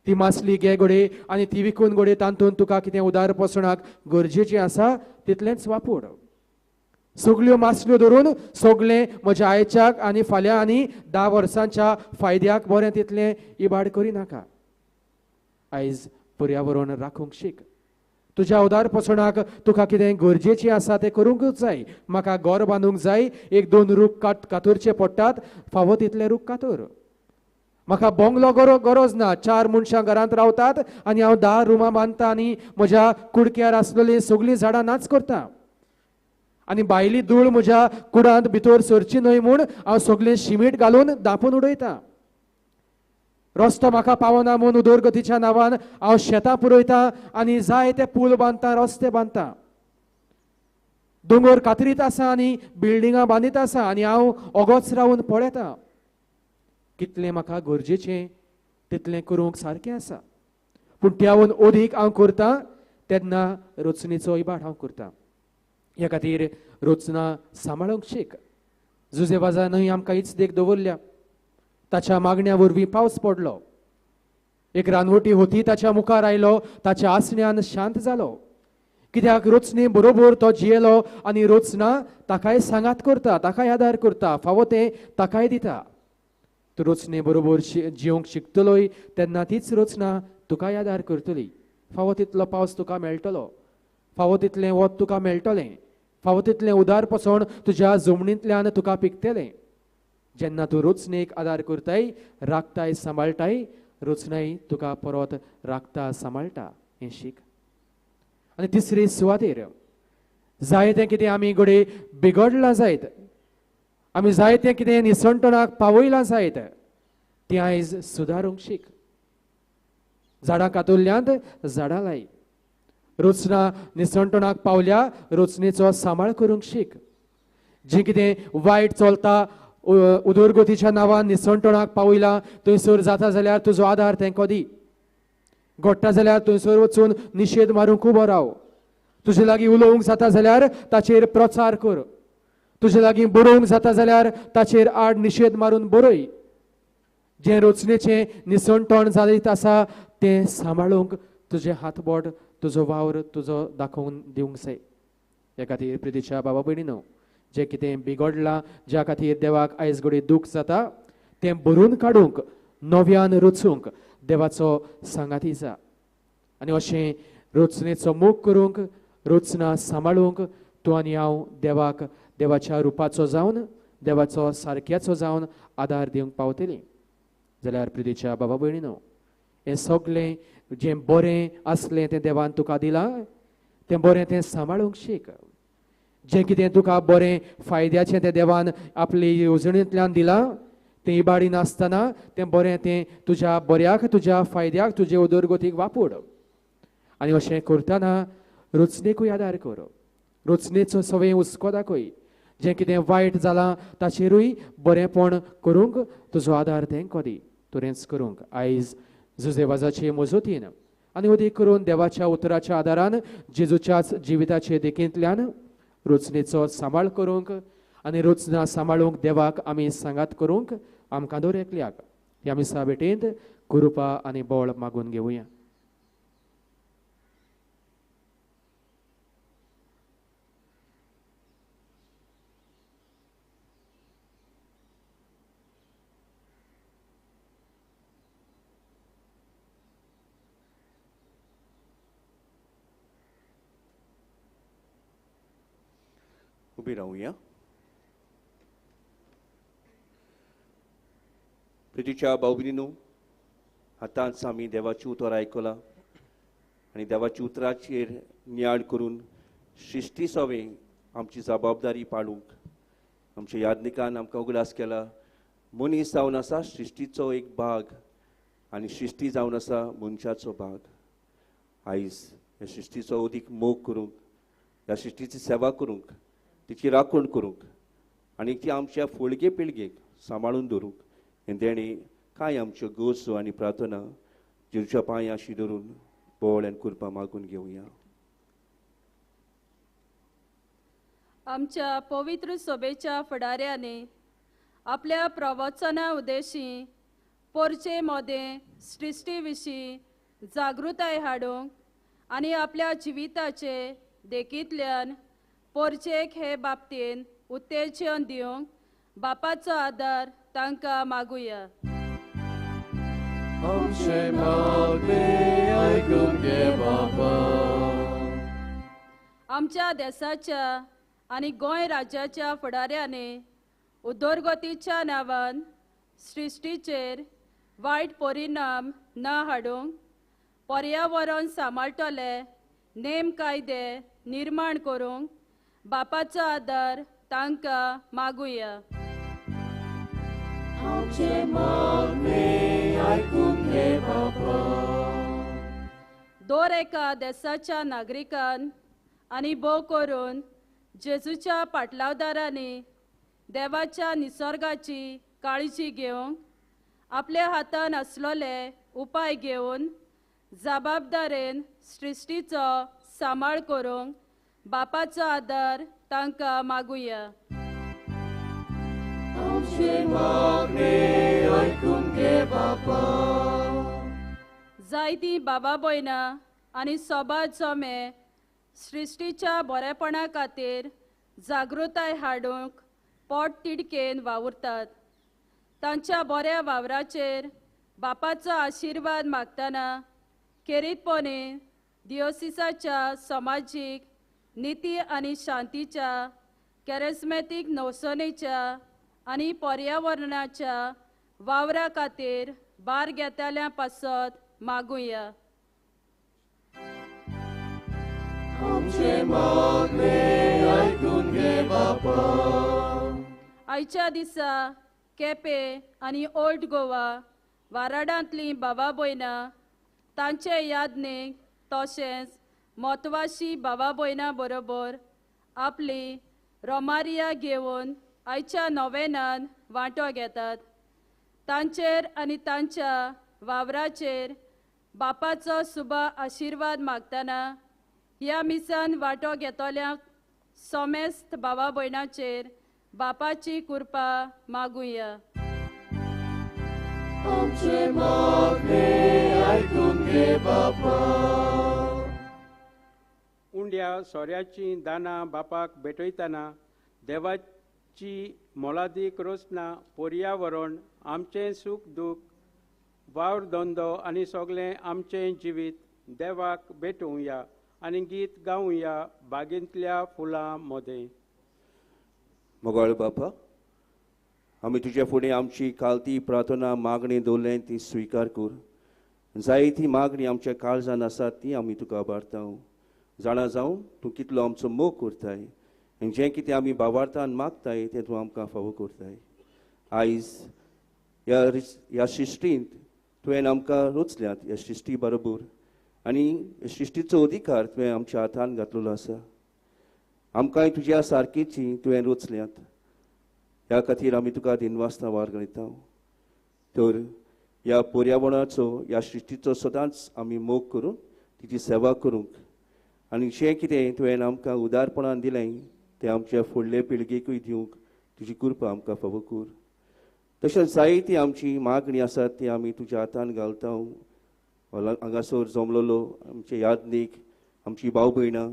ती मासली घे घोडे आनी ती विकून घोडे तातूंत तुका कितें उदार पसणाक गरजेचें आसा तितलेंच वापर. सगल्यो मासल्यो धरून सगळे म्हज्या आयच्याक आनी फाल्यां आनी 10 वर्सांच्या फायद्याक बरें तितलें इबाड करिनाका. आयज पर्यावरण राखूंक शीक. तुज्या उदार पसणाक तुका कितें गरजेचें आसा तें करूंकच जाय. म्हाका घर बांदूंक जाय, 1-2 रूख कातरचे पडटात, फावो तितले रूख कातर. म्हाका बंगलो गरज ना, 4 मनशां घरांत रावतात आनी हांव 10 रुमां बांदता आनी म्हज्या कुडक्यार आसलेलीं सगळीं झाडां नाच करता. आनी भायली धूळ म्हज्या कुडांत भितर सरची न्हय म्हूण हांव सगळें शिमीट घालून धांपून उडयता. रस्तो म्हाका पावना म्हूण उदरगतीच्या नांवान हांव शेतां पुरयतां आनी जाय ते पूल बांदता, रस्ते बांदता. दोंगर कातरीत आसा आनी बिल्डिंगां बांदीत आसा आनी हांव ओगोच रावन पळयतां. कितलें म्हाका गरजेचें तितलें करूंक सारकें आसा. पूण त्याहून अदीक हांव करतां तेन्ना रचनेचो इबाड हांव करतां. ह्या खातीर रचना सांबाळूंक शीक. जुजे वाजा न्हय आमकां हीच देख दवरल्या. ताच्या मागण्या वरवीं पावस पडलो. एक रानवटी होती ताच्या मुखार आयलो, ताच्या आसण्यान शांत जालो. कित्याक रचने बरोबर तो जियेलो आनी रचना ताकाय सांगात करता, ताकाय आदार करता, फावो तें ताकाय दिता. तूं रचने बरोबर जियोंक शिकतलोय तेन्ना तीच रचना तुकाय आदार करतली. फावो तितलो पावस तुका मेळटलो, फावो तितलें वत तुका मेळटलें, फावो तितलें उदार पसण तुज्या जमनींतल्यान तुका पिकतलें. जेन्ना तूं रचनेक आदार करताय, राखताय, सांबाळटाय, रचनाय तुका परत राखता, सांबाळटा हें शीक. आनी तिसरी सुवातेर जायतें कितें आमी घडये बिगडलां जायत, आमी जायतें कितें निसंटणाक पावयलां जायत, तें आयज सुदारूंक शीक. झाडां कातरल्यांत झाडां लाय. रचना निसंटणाक पावल्या, रचनेचो सांबाळ करूंक शीक. जें कितें वायट चलता, उदरगतीच्या नांवान निसंटणाक पावयलां, थंयसर जाता जाल्यार तुजो आदार तेंको दी. घडटा जाल्यार थंयसर वचून निशेध मारूंक उबो राव. तुजे लागीं उलोवंक जाता जाल्यार ताचेर प्रचार कर. तुजे लागीं बरोवंक जाता जाल्यार ताचेर आड निशेध मारून बरय. जें रचनेचें निसंटण जायत आसा तें सांबाळूंक तुजें हातबोट, तुजो वावर तुजो दाखोवन दिवंक जाय. ह्या खातीर प्रितीच्या बाबा भयणीनो, जें कितें बिगडलां, ज्या खातीर देवाक आयज घडये दूख जाता, तें भरून काडूंक, नव्यान रचूंक देवाचो सांगाती जा. आनी अशें रचनेचो मोग करूंक, रचना सांबाळूंक तूं आनी हांव देवाक देवाच्या रुपाचो जावन, देवाचो सारक्याचो जावन आदार दिवंक पावतलीं. जाल्यार प्रितीच्या बाबा भयणीनो, हें सगळें जें बरें आसलें तें देवान तुका दिलां, तें बरें तें सांबाळूंक शीक. जें कितें तुका बरें फायद्याचें तें देवान आपले येवजणेंतल्यान दिलां, तें इबाडी नासतना तें बरें तें तुज्या बऱ्याक, तुज्या फायद्याक, तुजे उदरगतीक वापर. आनी अशें करतना रचनेकूय आदार कर. रचनेचो सवय हुस्को दाखय. जें कितें वायट जालां ताचेरूय बरेंपण करूंक तुजो आदार तेंको दी. तुरेंच करूंक आयज जुजेवाजाचे मजतीन आनी अदीक करून देवाच्या उतराच्या आदारान जेजूच्याच जिविताचे देखींतल्यान रचनेचो सांबाळ करूंक आनी रचना सांबाळूंक देवाक आमी सांगात करूंक आमकां दर एकल्याक ह्या मिसा भेटेंत कृपा आनी बळ मागून घेवया. उबी रावया. प्रितीच्या भाऊ भयणीनो, आतांच आमी देवाची उतर आयकलां आनी देवाच्या उतराचेर नियाळ करून सृश्टी सवे आमची जबाबदारी पाळूंक आमच्या यादनिकान आमकां उगडास केला. मनीस जावन आसा सृश्टीचो एक भाग आनी सृश्टी जावन आसा मनशाचो भाग. आयज ह्या सृश्टीचो अदीक मोग करूंक, ह्या सृश्टीची सेवा करूंक, तिची राखण करूंक आनी ती आमच्या फुडगे पिळगेक सांबाळून दवरूंक हें देणे कांय आमच्यो गरजो आनी प्रार्थना जेजूच्या पांयां धरून बोळ आनी कृपा मागून घेवया. आमच्या पवित्र सभेच्या फुडाऱ्यांनी आपल्या प्रवचना उद्देशी पोरचे मोदें सृश्टी विशीं जागृताय हाडूंक आनी आपल्या जिविताचे देखींतल्यान पोरचेक हे बाबतीन उत्तेजन दिवंक बापाचो आदार तांकां मागुया. आमचे मागणे ऐकून घे बापा. आमच्या देशाच्या आनी गोंय राज्याच्या फुडाऱ्यांनी उदरगतीच्या नांवान सृश्टीचेर वायट परिणाम न हाडूंक पर्यावरण सांबाळटले नेम कायदे निर्माण करूंक बापाचो आदार तांकां मागुया. आमचे मागणे ऐकून घे बापा. दर एका देशाच्या नागरिकान आनी भोव करून जेजूच्या पाटलावदारांनी देवाच्या निसर्गाची काळजी घेवंक आपल्या हातान आसलोले उपाय घेवन जबाबदारेन सृश्टीचो सांबाळ करूंक बापाचो आदार तांकां मागुया. आमचे मागणे ऐकून घे बापा. जायतीं बाबा भयणां आनी सोबा जमे सृश्टीच्या बरेपणा खातीर जागृताय हाडूंक पोट तिडकेन वावुरतात. तांच्या बऱ्या वावराचेर बापाचो आशिर्वाद मागतना खेरीतपणे दियोसिसाच्या समाजीक निती आनी शांतीच्या कॅरिस्मेतीक नवसणेच्या आनी पर्यावरणाच्या वावरा खातीर भार घेतल्या पासत मागुया. आमचे मागणे ऐकून घे बापा. आयच्या दिसा केपे आनी ओल्ड गोवा वाराडांतलीं बाबा भयणां तांचे यादनेक तशेंच म्हत्वाची बाबा भयणां बरोबर आपली रोमारिया घेवन आयच्या नोवेनान वांटो घेतात. तांचेर आनी तांच्या वावराचेर बापाचो सुबा आशिर्वाद मागतना ह्या मिसान वांटो घेतल्या सोमेस्त बाबा भयणांचेर बापाची कृपा मागुया. आमचे मागणे ऐकून घे बापा. उंड्या सोऱ्याची दानां बापाक भेटयतना देवाची मोलादीक रोसना पर्यावरण आमचें सूख दूख वावर धंदो आनी सगळें आमचें जिवीत देवाक भेटोवया आनी गीत गावया बागेंतल्या फुलां मदें. मोगाळ बापा, आमी तुजे फुडें आमची कालती प्रार्थना मागणी दवरलें ती स्विकार कर. जायती मागणी आमच्या काळजान आसात ती आमी तुका आबारता. जाणा जावन तूं कितलो आमचो मोग करताय आनी जें कितें आमी भावार्थान मागताय तें तूं आमकां फावो करताय. आयज ह्या सृश्टींत तुवें आमकां रचल्यात, ह्या सृश्टी बरोबर आनी सृश्टीचो अधिकार तुवें आमच्या हातान घातलेलो आसा. आमकांय तुज्या सारकीची तुवें रचल्यात. ह्या खातीर आमी तुका दिनवासता वार घालता. तर ह्या पर्यावरणाचो ह्या सृश्टीचो सदांच आमी मोग करून तिची सेवा करूंक आनी जें कितें तुवें आमकां उदारपणान दिलें तें आमच्या फुडले पिळगेकूय दिवंक तुजी कृपा आमकां फावो कर. तशेंच जायती आमची मागणी आसात ती आमी तुज्या हातान घालता. हांगासर जमलेलो आमचे यादनीक आमची भाव भयणां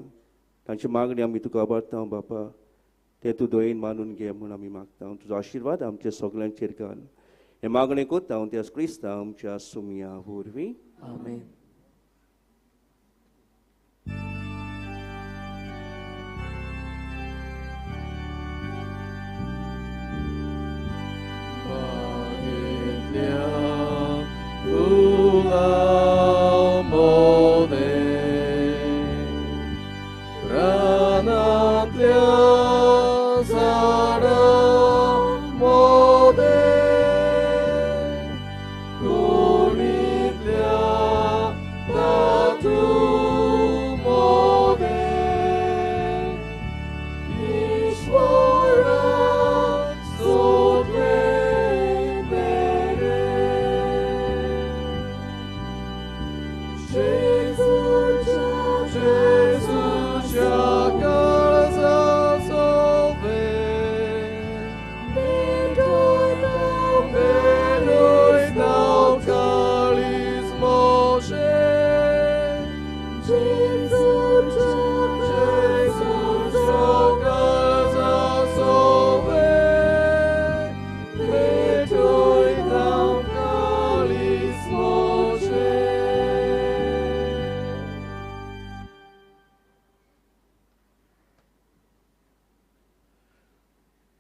तांची मागणी आमी तुका आबारता बापा. ते तूं दोयेन मानून घे म्हूण आमी मागता. तुजो आशिर्वाद आमच्या सगळ्यांचेर घाल. हे मागणें कोत्ता हांव त्या क्रिस्ता आमच्या सुमया वरवीं. आमेन.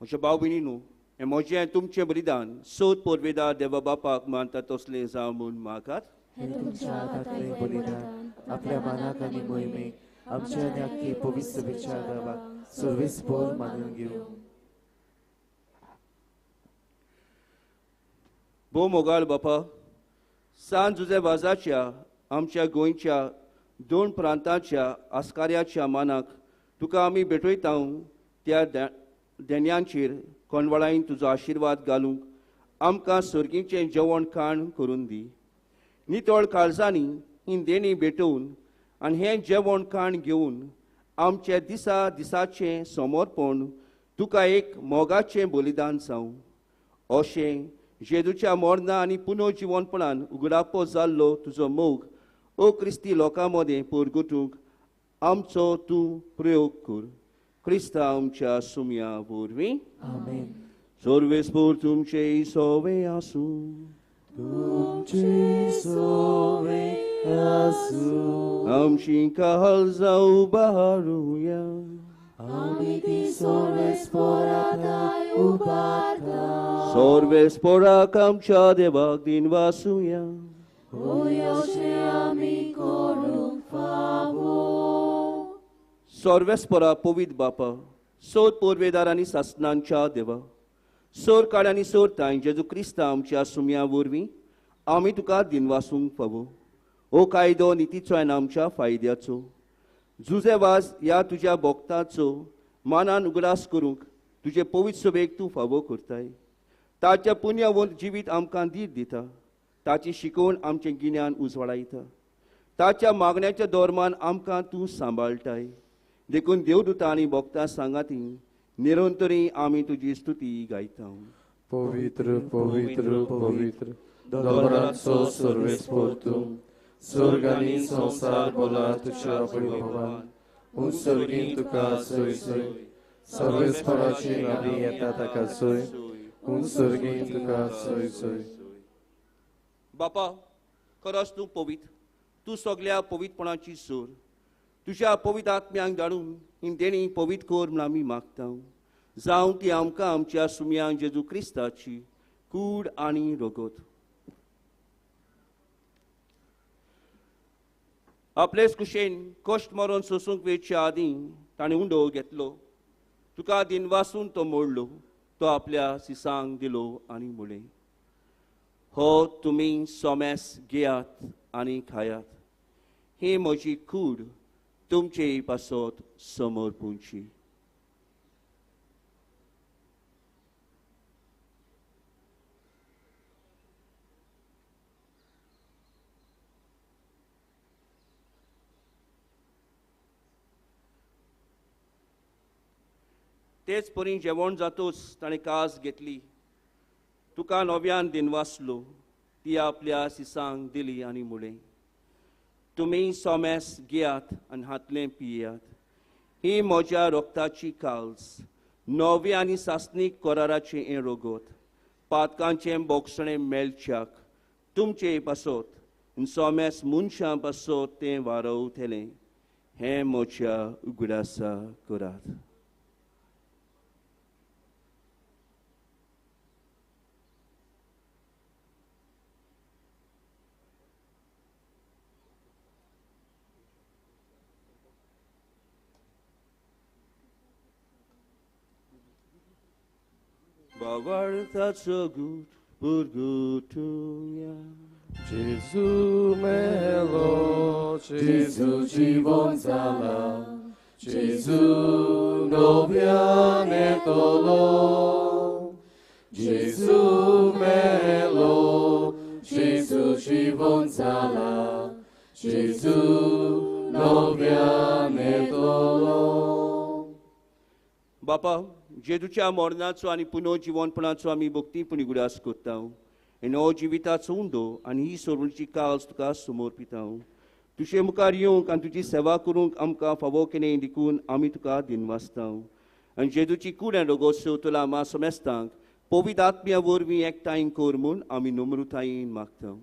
म्हज्या भाव भयणीनो, हें म्हजें तुमचें बलिदान सोद पोरवेदार देवा बापाक मानता तसलें जावं म्हूण मागात. हे तुमच्या हातांतलें बलिदान आपल्या मानाक आनी मोहिमेक आमच्या आनी आख्खी पवित्र सभेच्या गांवाक सर्वेस्पोर मानून घेवं. भोव मोगाळ बापा, सान जुजे वाजाच्या आमच्या गोंयच्या 2 प्रांतांच्या आस्काऱ्याच्या मानाक तुका आमी भेटयता त्या देण्यांचेर कोणवळाईन तुजो आशिर्वाद घालूंक आमकां सर्गीचें जेवण खाण करून दी. नितळ काळजांनी ही देणी भेटोवन आनी हें जेवण खाण घेवन आमचे दिसा दिसाचें समर्पण तुका एक मोगाचें बलिदान जावं. अशें जेजूच्या मरणा आनी पुनर्जीवनपणान उगडापो जाल्लो तुजो मोग ओ क्रिस्ती लोकां मदें परगटूंक आमचो तूं प्रयोग कर. क्रिस्ता आमच्या सुमया वरवीं. आमेन. सर्वेस्पोर तुमचे सोवे आसूं. तुमचे सोवे आसूं. आमची काळजां उबारूया. आमी ती सर्वेस्पोरांत उबारता. सर्वेस्पोराक आमच्या देवाक दिनवासुया. अशें आमी करूंक फावो. सर्वेस्परा पवित्र बापा, सोद पोरवेदार आनी सासणांच्या देवा, सोर काळ आनी सोर ताय जेजू क्रिस्ता आमच्या सुमया वरवीं आमी तुका दिनवासूंक फावो. ओ कायदो नितीचो आनी आमच्या फायद्याचो जुजे वाज ह्या तुज्या भोगताचो मानान उगडास करूंक तुजे पवित्र सभेक तूं फावो करताय. ताच्या पुण्यवंत जिवीत आमकां दीर दिता. ताची शिकवण आमचें गिन्यान उजवाडायता. ताच्या मागण्याच्या धोरमान आमकां तूं सांबाळटाय. देखून देवदूतां आनी भोगतां सांगाती निरंतरी आमी तुजी स्तुती गायता. पवित्र पवित्र पवित्र दवराचो सर्वेस्पोर तूं. स्वर्ग आनी संसार बोला तुज्या वैभवान. उत्सर्गीन तुका सय सय. सर्वेस्पोराची गादी येता ताका सय. उत्सर्गीन तुका सय सय. बापा, खरोच तूं पवित्र. तूं सगळ्या पवित्रपणाची सोर. तुज्या पवित्र आत्म्यांक धाडून ही देणी पवित्र कर म्हूण आमी मागता. जावं ती आमकां आमच्या सुमयांक जेजू क्रिस्ताची कूड आनी रगत. आपलेच कुशेन कश्ट मरून सोसूंक वेचच्या आदीं ताणें उंडो घेतलो. तुका दिनवासून तो मोडलो. तो आपल्या सिसांक दिलो आनी म्हळें, हो तुमी सोमेस घेयात आनी खायात. ही म्हजी कूड तुमचे पासत समर्पूंची. तेच परी जेवण जातोच ताणें कास घेतली. तुका नव्यान दिनवासलो. ती आपल्या सिसांक दिली आनी म्हळें, तुमी सोमेस घेयात आनी हातलें पियेयात. ही म्हज्या रोगताची काळज, नवे आनी सासनीक कराराचें हें रगत, पातकांचें बोगसणें मेलच्याक तुमचे पासत सोमेस मनशां पासत तें वारवतलें. हें म्हज्या उगडासा करात. Bawartaco gut purgutuja. Jezu melo, Jezu żywon zala, Jezu nowiane tolo. Jezu melo, Jezu żywon zala, Jezu nowiane tolo. बापा, जेजूच्या मरणाचो आनी पुनर्जीवनपणाचो आमी भक्तीपणी गुडास करता. ह्यो जिविताचो उंडो आनी ही सोडूची काळज तुका समर्पिता. तुजे मुखार येवंक आनी तुजी सेवा करूंक आमकां फावो केलें देखून आमी तुका दिनवासता. आनी जेजूची कूड आनी रगत सेवतला आमा समेस्तांक पवित्र आत्म्या वरवीं एकठांय कर म्हूण आमी नम्रतायेन मागता.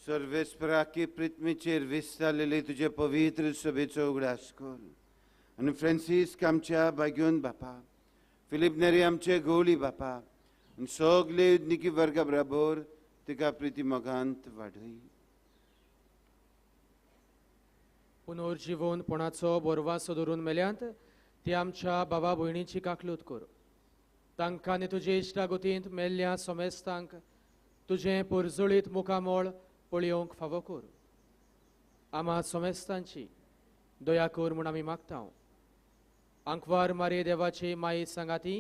सर्वेस्पराकी पृथ्वीचेर विस्तारलेले तुजे पवित्र सभेचो उगडास कर. आनी फ्रांसीस आमच्या बागेवन बापा, फिलीप नेरी आमचे गवळी बापा, आनी सगळे उदनिकी वर्गा बरोबर तिका प्रिती मोगांत वाडय. पुनर्जीवनपणाचो बोरवासो धरून मेल्यांत ती आमच्या बाबा भयणीची काकलूत कर. तांकां आनी तुजे इश्टागतींत मेल्ल्या सोमेस्तांक तुजें पुरजुळीत मुखामोळ पळयोवंक फावो कर. आम्हा सोमेस्तांची दया कर म्हूण आमी मागता. आंकवार मारे देवाची माई सांगाती,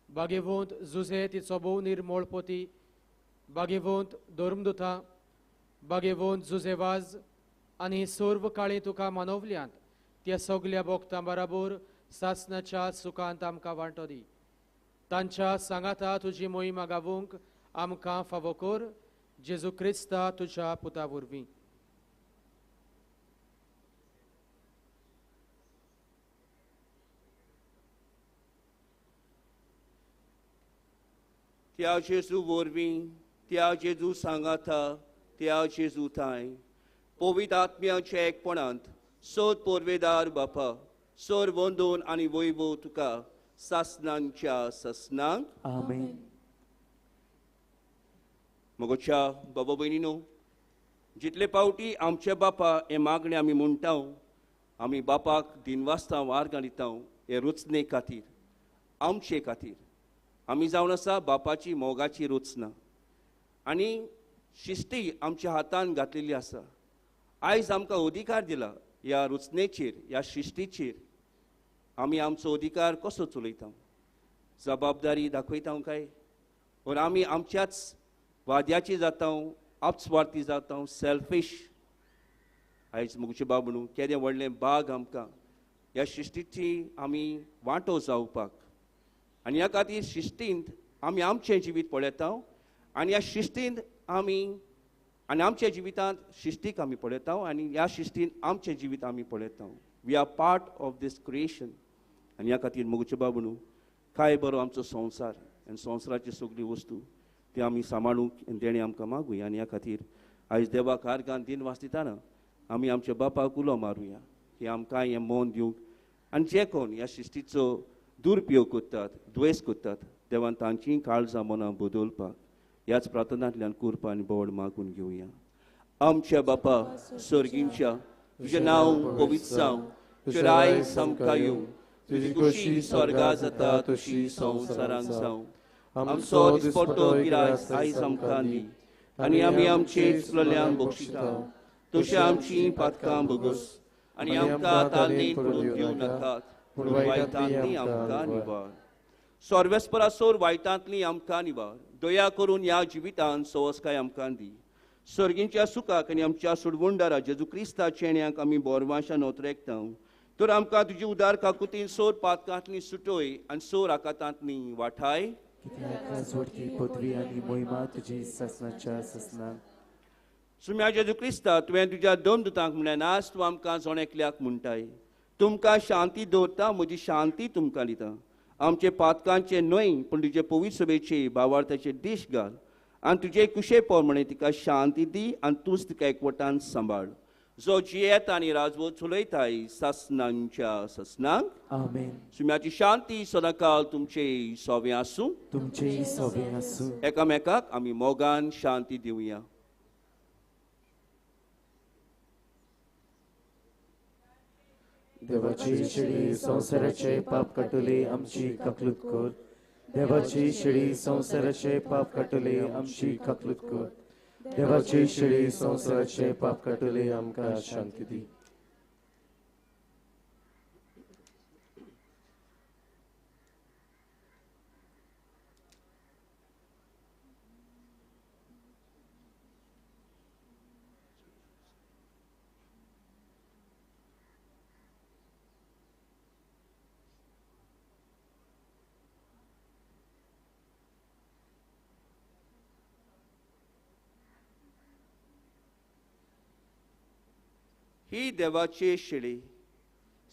बागेवंत जुजे तिचो भोव निर्मोळ पोती, बागेवंत धर्मदुतां, बागेवंत जुजेवाज आनी सर्व काळी तुका मानवल्यांत त्या सगळ्या भोगतां बराबर सासणाच्या सुखांत आमकां वांटो दी. तांच्या सांगाता तुजी मोहीम गावूंक आमकां फावो कर. जेजू क्रिस्ता तुज्या पुता वरवीं. त्या जेजू वरवीं, त्या जेजू सांगाता, त्या जेजू थंय पवित्र आत्म्याच्या एकपणांत सोद पोरवेदार बापा, सोर वंदून आनी वैभव तुका सासनांच्या ससनांक. आमेन. मगोच्या बाबा भयणीनो, जितले पावटी आमचे बापा हे मागणे आमी म्हणटा, आमी बापाक दिनवासता वार्गां दिता हे रुचने खातीर, आमचे खातीर. आमी जावन आसा बापाची मोगाची रुचना आनी शिस्ती आमच्या हातान घातलेली आसा. आयज आमकां अधिकार दिला ह्या रुचनेचेर, ह्या शिस्तीचेर आमी आमचो अधिकार कसो चलयता, जबाबदारी दाखयता काय, वर आमी आमच्याच वाद्याची जाता, आपस्वार्थी जाता, सेल्फीश. आयज मुगचे बाबणू केदें व्हडलें बाग आमकां ह्या शिस्तीची आमी वांटो जावपाक. आनी ह्या खातीर शिस्तींत आमी आमचें जिवीत पळयता आनी ह्या शिस्तींत आमी आनी आमच्या जिवितांत शिस्तीक आमी पळयता आनी ह्या शिस्तीन आमचें जिवीत आमी पळयता. We are part of this creation. आनी ह्या खातीर मुगचे बाबणू काय बरो आमचो संवसार आनी संवसाराची सगळी वस्तू ती आमी सांबाळूंक देणे आमकां मागुया. आनी ह्या खातीर आयज देवाक आर्गान दिन वाजताना आमी आमच्या बापाक उलो मारुया की आमकां हें मौन दिवंक. आनी जे कोण ह्या शिस्तीचो दुरुपयोग करतात, द्वेस करतात, देवान तांचीं काळजां मनां बदलपाक ह्याच प्रार्थनांतल्यान कुरपा आनी बोड मागून घेवया. आमच्या बापा सर्गींच्या, तुजें नांव पवित्र जावं, तुजें रायज आमकां येवं, तुजी कुशी स्वर्गा जाता तशी संवसारांत जावं. आमचो दिसपट्टो गिराय आयज आमकां दी आनी आमी आमचे चुकलेल्यांक बक्षिता, तशें आमचीं पातकां बगस आनी आमकां तालनीत पडूंक दिवं नाकात, पूण वायटांतलीं आमकां निवार. सर्वेस्परासोर वायटांतलीं आमकां निवार. दया करून ह्या जिवितांत सवस्काय आमकां दी. सर्गींच्या सुखाक आनी आमच्या सुडवंडारा जेजू क्रिस्ता चेण्याक आमी बोरवाशां नोतरेकता. तर आमकां तुजी उदार काकुतीन सोर पातकांतलीं सुटोय आनी सोर आकातांतलीं वाठाय. पदवी आनी मोहिमा तुजी ससनाच्या ससनांक. सुम्या जेजू क्रिस्ता, तुवें तुज्या दोन दुतांक म्हळ्यार आज तूं आमकां जोणेकल्याक म्हणटाय. तुमकां शांती दवरता, म्हजी शांती तुमकां दिता. आमचे पातकांचे न्हय पूण तुजे पवित्र सभेचे भावार्थाचे दिश घाल आनी तुजे कुशे पोरमणे तिका शांती दी आनी तूंच तिका एकवटान सांबाळ. जो जियेत आनी राजवो चलयताय ससनांच्या ससनांक. आमेन. सुम्याची शांती सदांकाळ तुमचे सोबे आसूं. तुमचे सोबे आसूं. एकामेकाक आमी मोगान शांती दिवया. देवाची शिडी संवसाराचे पाप काटुले आमची काकलूत कर. देवाची शिडी संवसाराचे पाप काटुले आमची काकलूत कर. देवाची शिडी संवसाराचे पाप काटुले आमकां शांती दी. ही देवाचे शिडी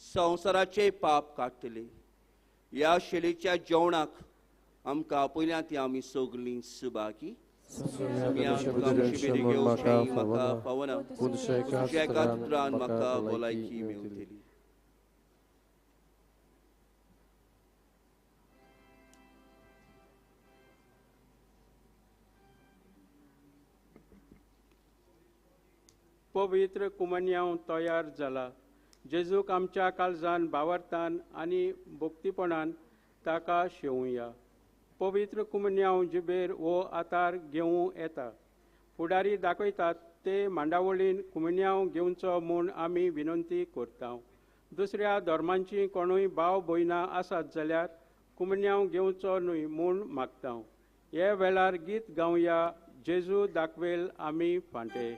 संवसाराचे पाप काडटली. ह्या शिडीच्या जेवणाक आमकां आपयल्या ती आमी सगळीं सुभागी. म्हाका पावना, तुज्या एका उतरान म्हाका भलायकी मेळटली. पवित्र कुमन्यांव तयार जाला जेजूक आमच्या काळजान बावरतान आनी भोक्तीपणान ताका शेवुया पवित्र कुमन्यांव जिबेर वो आतार घेवूं येता फुडारी दाखयतात ते मांडावळीन कुमन्यांव घेवचो म्हूण आमी विनंती करता दुसऱ्या धर्मांची कोणूय भाव भयणां आसात जाल्यार कुमन्यांव घेवचो न्हय म्हूण मागता हे वेळार गीत गावया जेजू दाखवेल आमी फांटे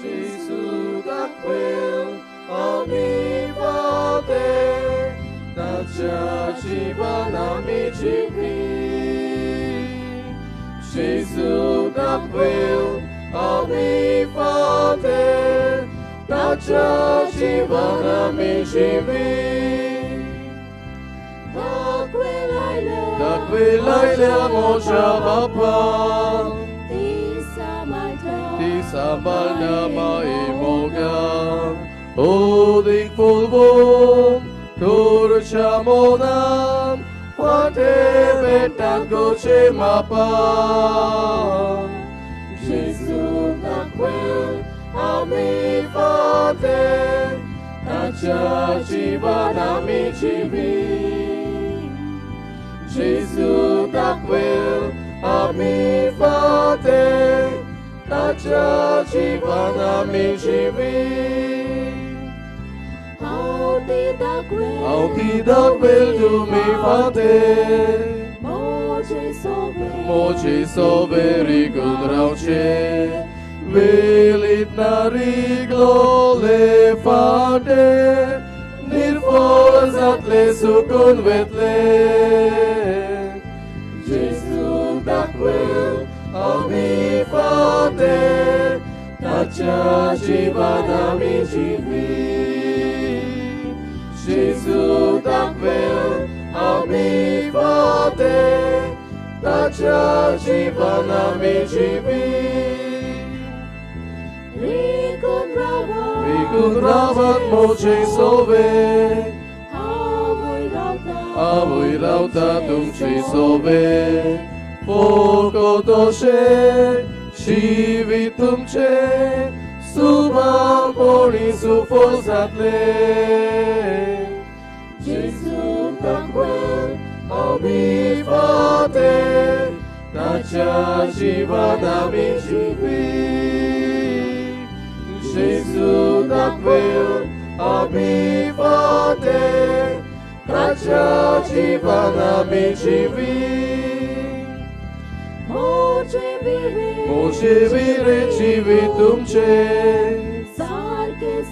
Gesù da quel onivate, da ci van amici qui. Gesù da quel onivate, da ci van amici qui. Da quell'aile mocia papà, Ti sabalna mai moga, odik fulvo, turchamonan, quante betan goce mapa. Gesù da quel ami fate, taccia ci van amici vi. Gesù da quel ami fate, Taccia ci van amici vi. Auti da quel tu mi fate, moci soveri con rauce, velit nariglo le fate, nir folzat le sucun vetle. Gesù da quel ami fate, taccia ci van amici vi. Gesù da quel ami fate, taccia ci van amici vi. Ricontravat moce sove, a voi lautatum ci sove, Poco doce, civitum ce, subam pori su fosatle. Gesù da quel ami fate, taccia ci van amici vi. Gesù da quel ami fate, taccia ci van amici vi. Moce vire civitum ce, sarges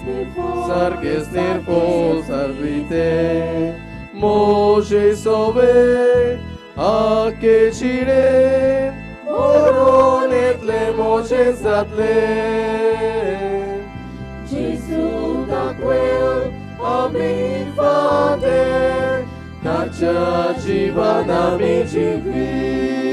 nervos arbite, moce sove, ache cire, oronet le moce satle. Gesù da quel ami fate, taccia ci van amici vi.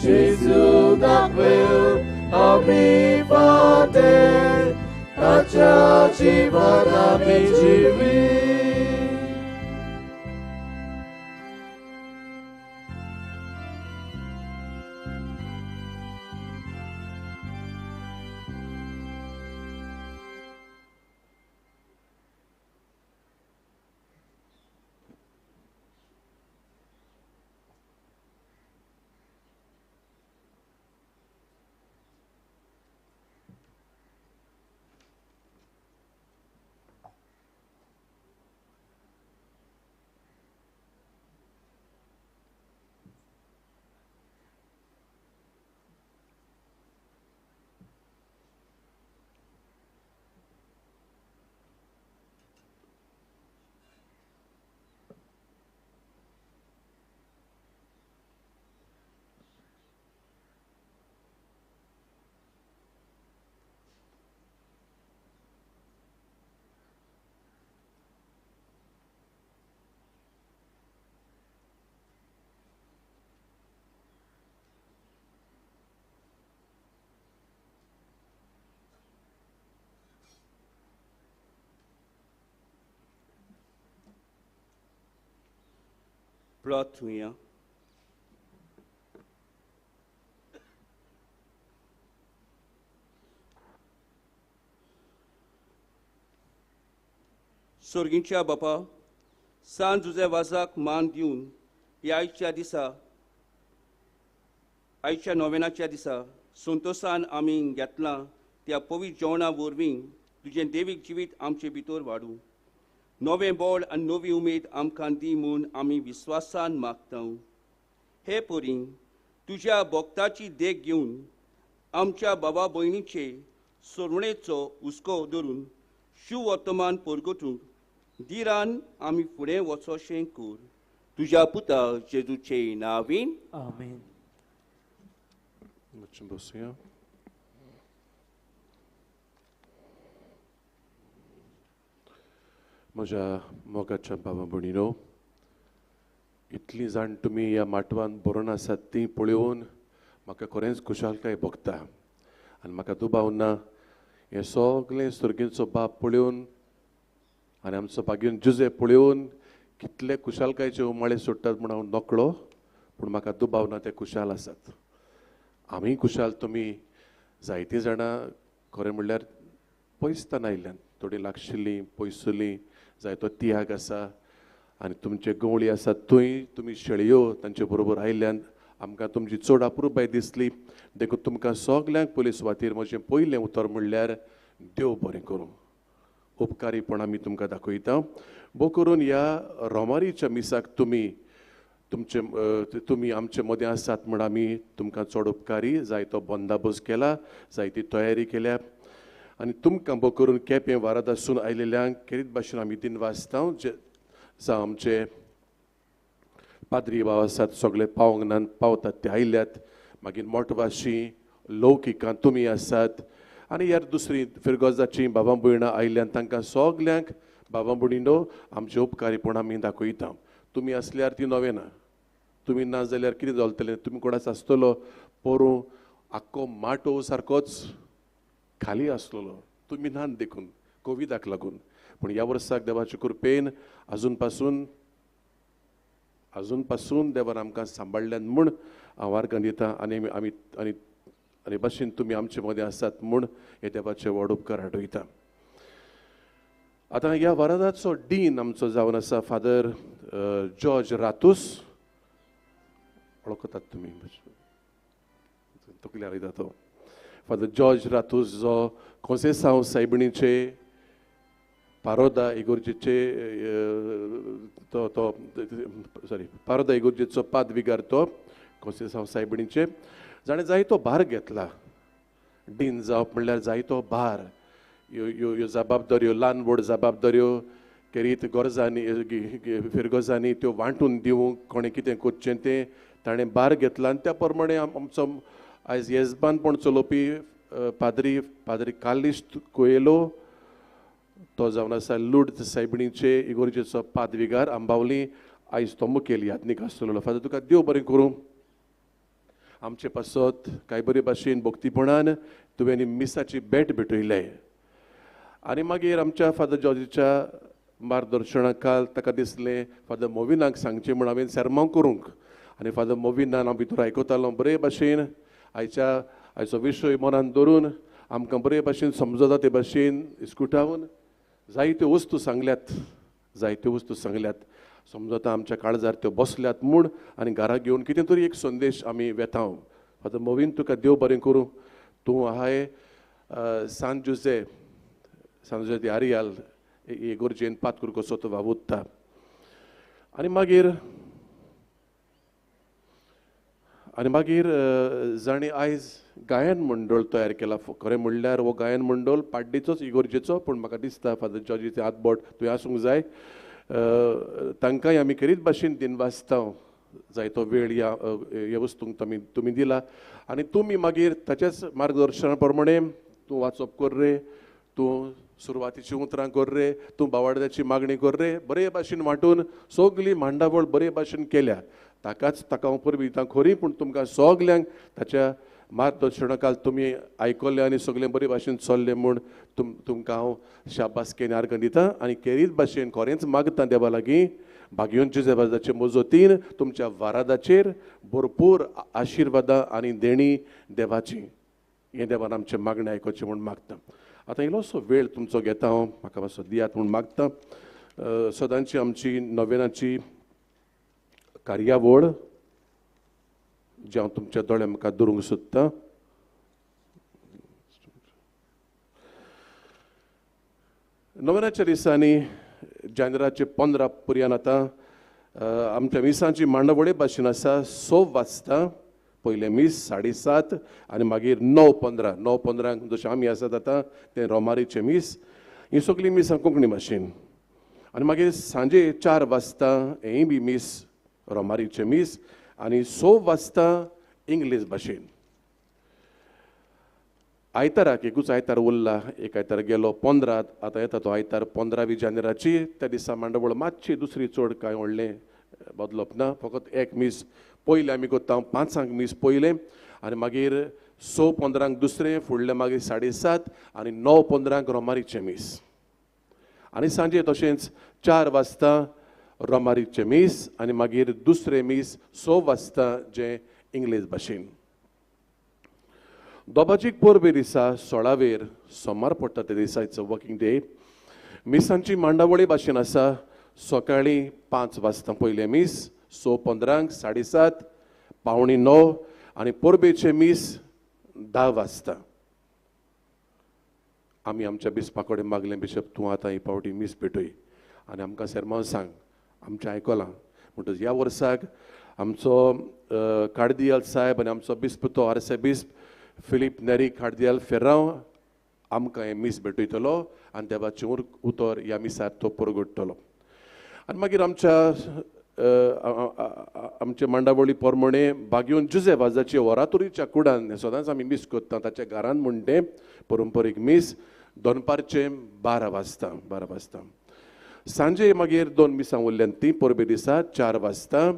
Gesù da quel ami fate, taccia ci van amici vi. प्रार्थुया. स्वर्गीच्या बापा, सांज तुझ्या वाजाक मान दिवन ह्या आयच्या नोवेनाच्या दिसा संतोषान आमी घेतलां त्या पवित्र जेवणा वरवीं तुजें देवीक जिवीत आमचे भितर वाडूं. नवें बळ आनी नवी उमेद आमकां दी म्हूण आमी विस्वासान मागता. हे परी तुज्या भक्ताची देख घेवन आमच्या बाबा भयणीचे सोडवणेचो हुस्को धरून शिव वर्तमान परगटूंक दिरान आमी फुडें वचोशें कर. तुज्या पुता जेजूचे नांवीन आमेन. म्हज्या मोगाच्या बाबा भयणीनो, इतली जाण तुमी ह्या माटवान बरोवन आसात ती पळोवन म्हाका खरेंच खुशालकाय भोगता. आनी म्हाका दुबाव ना, हें सगळें सुर्गेचो बाप पळोवन आनी आमचो बागेन जुजे पळोवन कितले खुशालकायेचे उमाळे सुट्टात म्हूण हांव नकळो, पूण म्हाका दुबाव ना, ते खुशाल आसात. आमी खुशाल, तुमी जायतीं जाणां खरें म्हणल्यार पयसतान आयल्यान, थोडीं लागशिल्लीं पयसुलीं, जायतो तियाग आसा आनी तुमचे गवळी आसात थंय तुमी शेळयो तांचे बरोबर आयल्यान आमकां तुमची चड अप्रुबाय दिसली. देखून तुमकां सगल्यांक पयले सुवातेर म्हजें पयलें उतर म्हणल्यार देव बरें करूं. उपकारीपण आमी तुमकां दाखयता. भोव करून ह्या रोमारीच्या मिसाक तुमी आमचे मदें आसात म्हण आमी तुमकां चड उपकारी. जायतो बंदाबस्त केला, जायती तयारी केल्या आनी तुमकां भोव करून केपें वारादासून आयलेल्यांक केरीत भाशेन आमी दिन वाचता. जावं आमचे पाद्री भाव आसात, सगळे पावंगणान पावतात ते आयल्यात. मागीर मोठवाशी लौकिकां तुमी आसात आनी ह्या दुसरी फिरगोजाची बाबा भयणां आयल्यान तांकां सगल्यांक बाबा भयणीनो आमचे उपकारीपण आमी दाखयता. तुमी आसल्यार ती नोवेना, तुमी ना जाल्यार कितें जालतलें? तुमी कोणाच आसतलो पोरूं आख्खो माटो सारकोच खाली आसलेलो, तुमी नान देखून कोविडाक लागून. पूण ह्या वर्साक देवाचे कृपेन अजून पासून देवान आमकां सांबाळल्यान म्हूण हांव वार्गन दिता. आनी आमी आनी भाशेन तुमी आमचे मदें आसात म्हूण हे देवाचे व्हड उपकार आठयता. आतां ह्या वारादाचो डीन आमचो जावन आसा फादर जॉर्ज रातूस. वळखतात तुमी? तकल्यार येता तो फादर जॉर्ज रातूस, जो कोंसेसांव सायबिणीचे पारोदा इगोर्जेचे पारोदा इगोर्जेचो पादविगार तो कोंसेसांव सायबिणीचे. जाणें जायतो भार घेतला. डीन जावप म्हणल्यार जायतो भार. ह्यो जबाबदाऱ्यो, ल्हान व्हड जबाबदाऱ्यो केरीत गरजांनी फिरगोजांनी त्यो वांटून दिवंक कोणें कितें करचें तें ताणें भार घेतला. आनी त्या प्रमाणे आमचो आयज येजबानपण चलोवपी पाद्री कार्लिस्ट कोयेलो तो जावन आसा लुर्ड सायबिणीचे इगोर्जेचो पादविगार आंबावली. आयज तो मुखेल यात्नीक आसतलो. फादर तुका देव बरें करूं. आमचे पासत कांय बरे भाशेन भक्तीपणान तुवें मिसाची भेट भेटयले आनी मागीर आमच्या फादर जॉर्जीच्या मार्गदर्शना काल ताका दिसलें फादर मोविनाक सांगचें म्हूण हांवें सेर्मोन करूंक. आनी फादर मोविनान हांव भितर आयकतालो बरे भाशेन आयचो विशय मनान धरून आमकां बरे भाशेन समजता ते भाशेन इस्कुटावन जायत्यो वस्तू सांगल्यात समजता आमच्या काळजार त्यो बसल्यात म्हूण. आनी घरा घेवन कितें तरी एक संदेश आमी वेताव. फादर मोवीन तुका देव बरें करूं. तूं आहाय सान जुजे दी आरियाल इगोर्जेन पातकूर कसो तो वावुरता. आनी मागीर जाणें आयज गायन मंडळ तयार केला. खरें म्हणल्यार हो गायन मंडळ पाड्डेचोच इगोर्जेचो, पूण म्हाका दिसता फादर जॉर्जीचे आदबोट थंय आसूंक जाय. तांकांय आमी केरीत भाशेन दिन वाचता. जायतो वेळ ह्या वस्तूंक तुमी दिला आनी तुमी मागीर ताच्याच मार्गदर्शना प्रमाणे तूं वाचप कर रे, तूं सुरवातीची उतरां कर रे, तूं बावाड्याची मागणी कर रे. बरे भाशेन वांटून सगळी मांडावळ बरे भाशेन केल्या. ताकाच ताका हांव परबी दितां खरी, पूण तुमकां सगल्यांक ताच्या मार्गदर्शना काल तुमी आयकल्लें आनी सगळें बरे भाशेन चल्लें म्हूण तुमकां हांव शाबासकेन आर्गां दितां. आनी केरीत भाशेन खरेंच मागता देवा लागीं भाग्योन जुजेबाजाचे मोजोतीन तुमच्या वारादाचेर भरपूर आशिर्वादां आनी देणी देवाची हें देवान आमचे मागणें आयकोचें म्हूण मागता. आतां इल्लोसो वेळ तुमचो घेता हांव, म्हाका मातसो दियात म्हूण मागता. सदांची आमची नोवेनाची कार्यावळ जी हांव तुमच्या दोळ्या मुखार दवरूंक सोदतां. नोवेनाच्या दिसांनी जानेराचे 15 पर्यंत आतां आमच्या मिसांची मांडावळे भाशेन आसा 6 वाजता पयले मीस 7:30 आनी मागीर 9:15 9:15 जशें आमी आसात आतां ते रोमारीचे मीस. ही सगळीं मिसां कोंकणी भाशेन आनी मागीर सांजे 4 वाजता हेंय बी मीस रोमारीचे मीस आनी 6 वाजता इंग्लीश भाशेन. आयताराक एकूच आयतार उरला, एक आयतार गेलो 15 आतां येता तो आयतार 15 जानेराची. त्या दिसा मांडवळ मातशी दुसरी चड कांय व्हडलें बदलप ना, फकत एक मीस पयलें आमी करता 5 मीस पयलें आनी मागीर 6:15 दुसरें, फुडलें मागीर 7:30 आनी 9:15 रोमारीचें मीस आनी सांजे तशेंच 4 वाजता रोमारीचें मीस आनी मागीर दुसरें मीस 6 वाजता जें इंग्लीश भाशेन. दोबाचीक पोरबे दिसा 16 सोमार पडटा ते दिसा इट्स अ वर्किंग डे. मिसांची मांडावळी भाशेन आसा सकाळीं 5 वाजता पयलें मीस, 6:15 7:30 9:15 आनी पोरबेचे मीस 10 वाजता. आमी आमच्या बिस्पा कडेन मागलें बिशप तूं आतां ही पावटी मीस पेटय आनी आमकां सेरमांव सांग, आमचें आयकलां. म्हणटच ह्या वर्साक आमचो कार्दियल साहेब आनी आमचो बिस्प तो आरसे बिस्प फिलीप नेरी कार्दियल फेर्रांव आमकां हें मीस भेटयतलो आनी देवाचें उतर ह्या मिसार तो परगडटलो. आनी मागीर आमचे मांडावळी पोरमोणे भाग्योन जुजेबाजाचे वरातुरीच्या कुडान हें सदांच आमी मीस करता ताच्या घरान म्हण तें परंपरीक मीस दोनपारचे 12 वाजता. सांजे मागीर 2 मिसां उरल्यान ती पोरबे दिसा 4 वाजता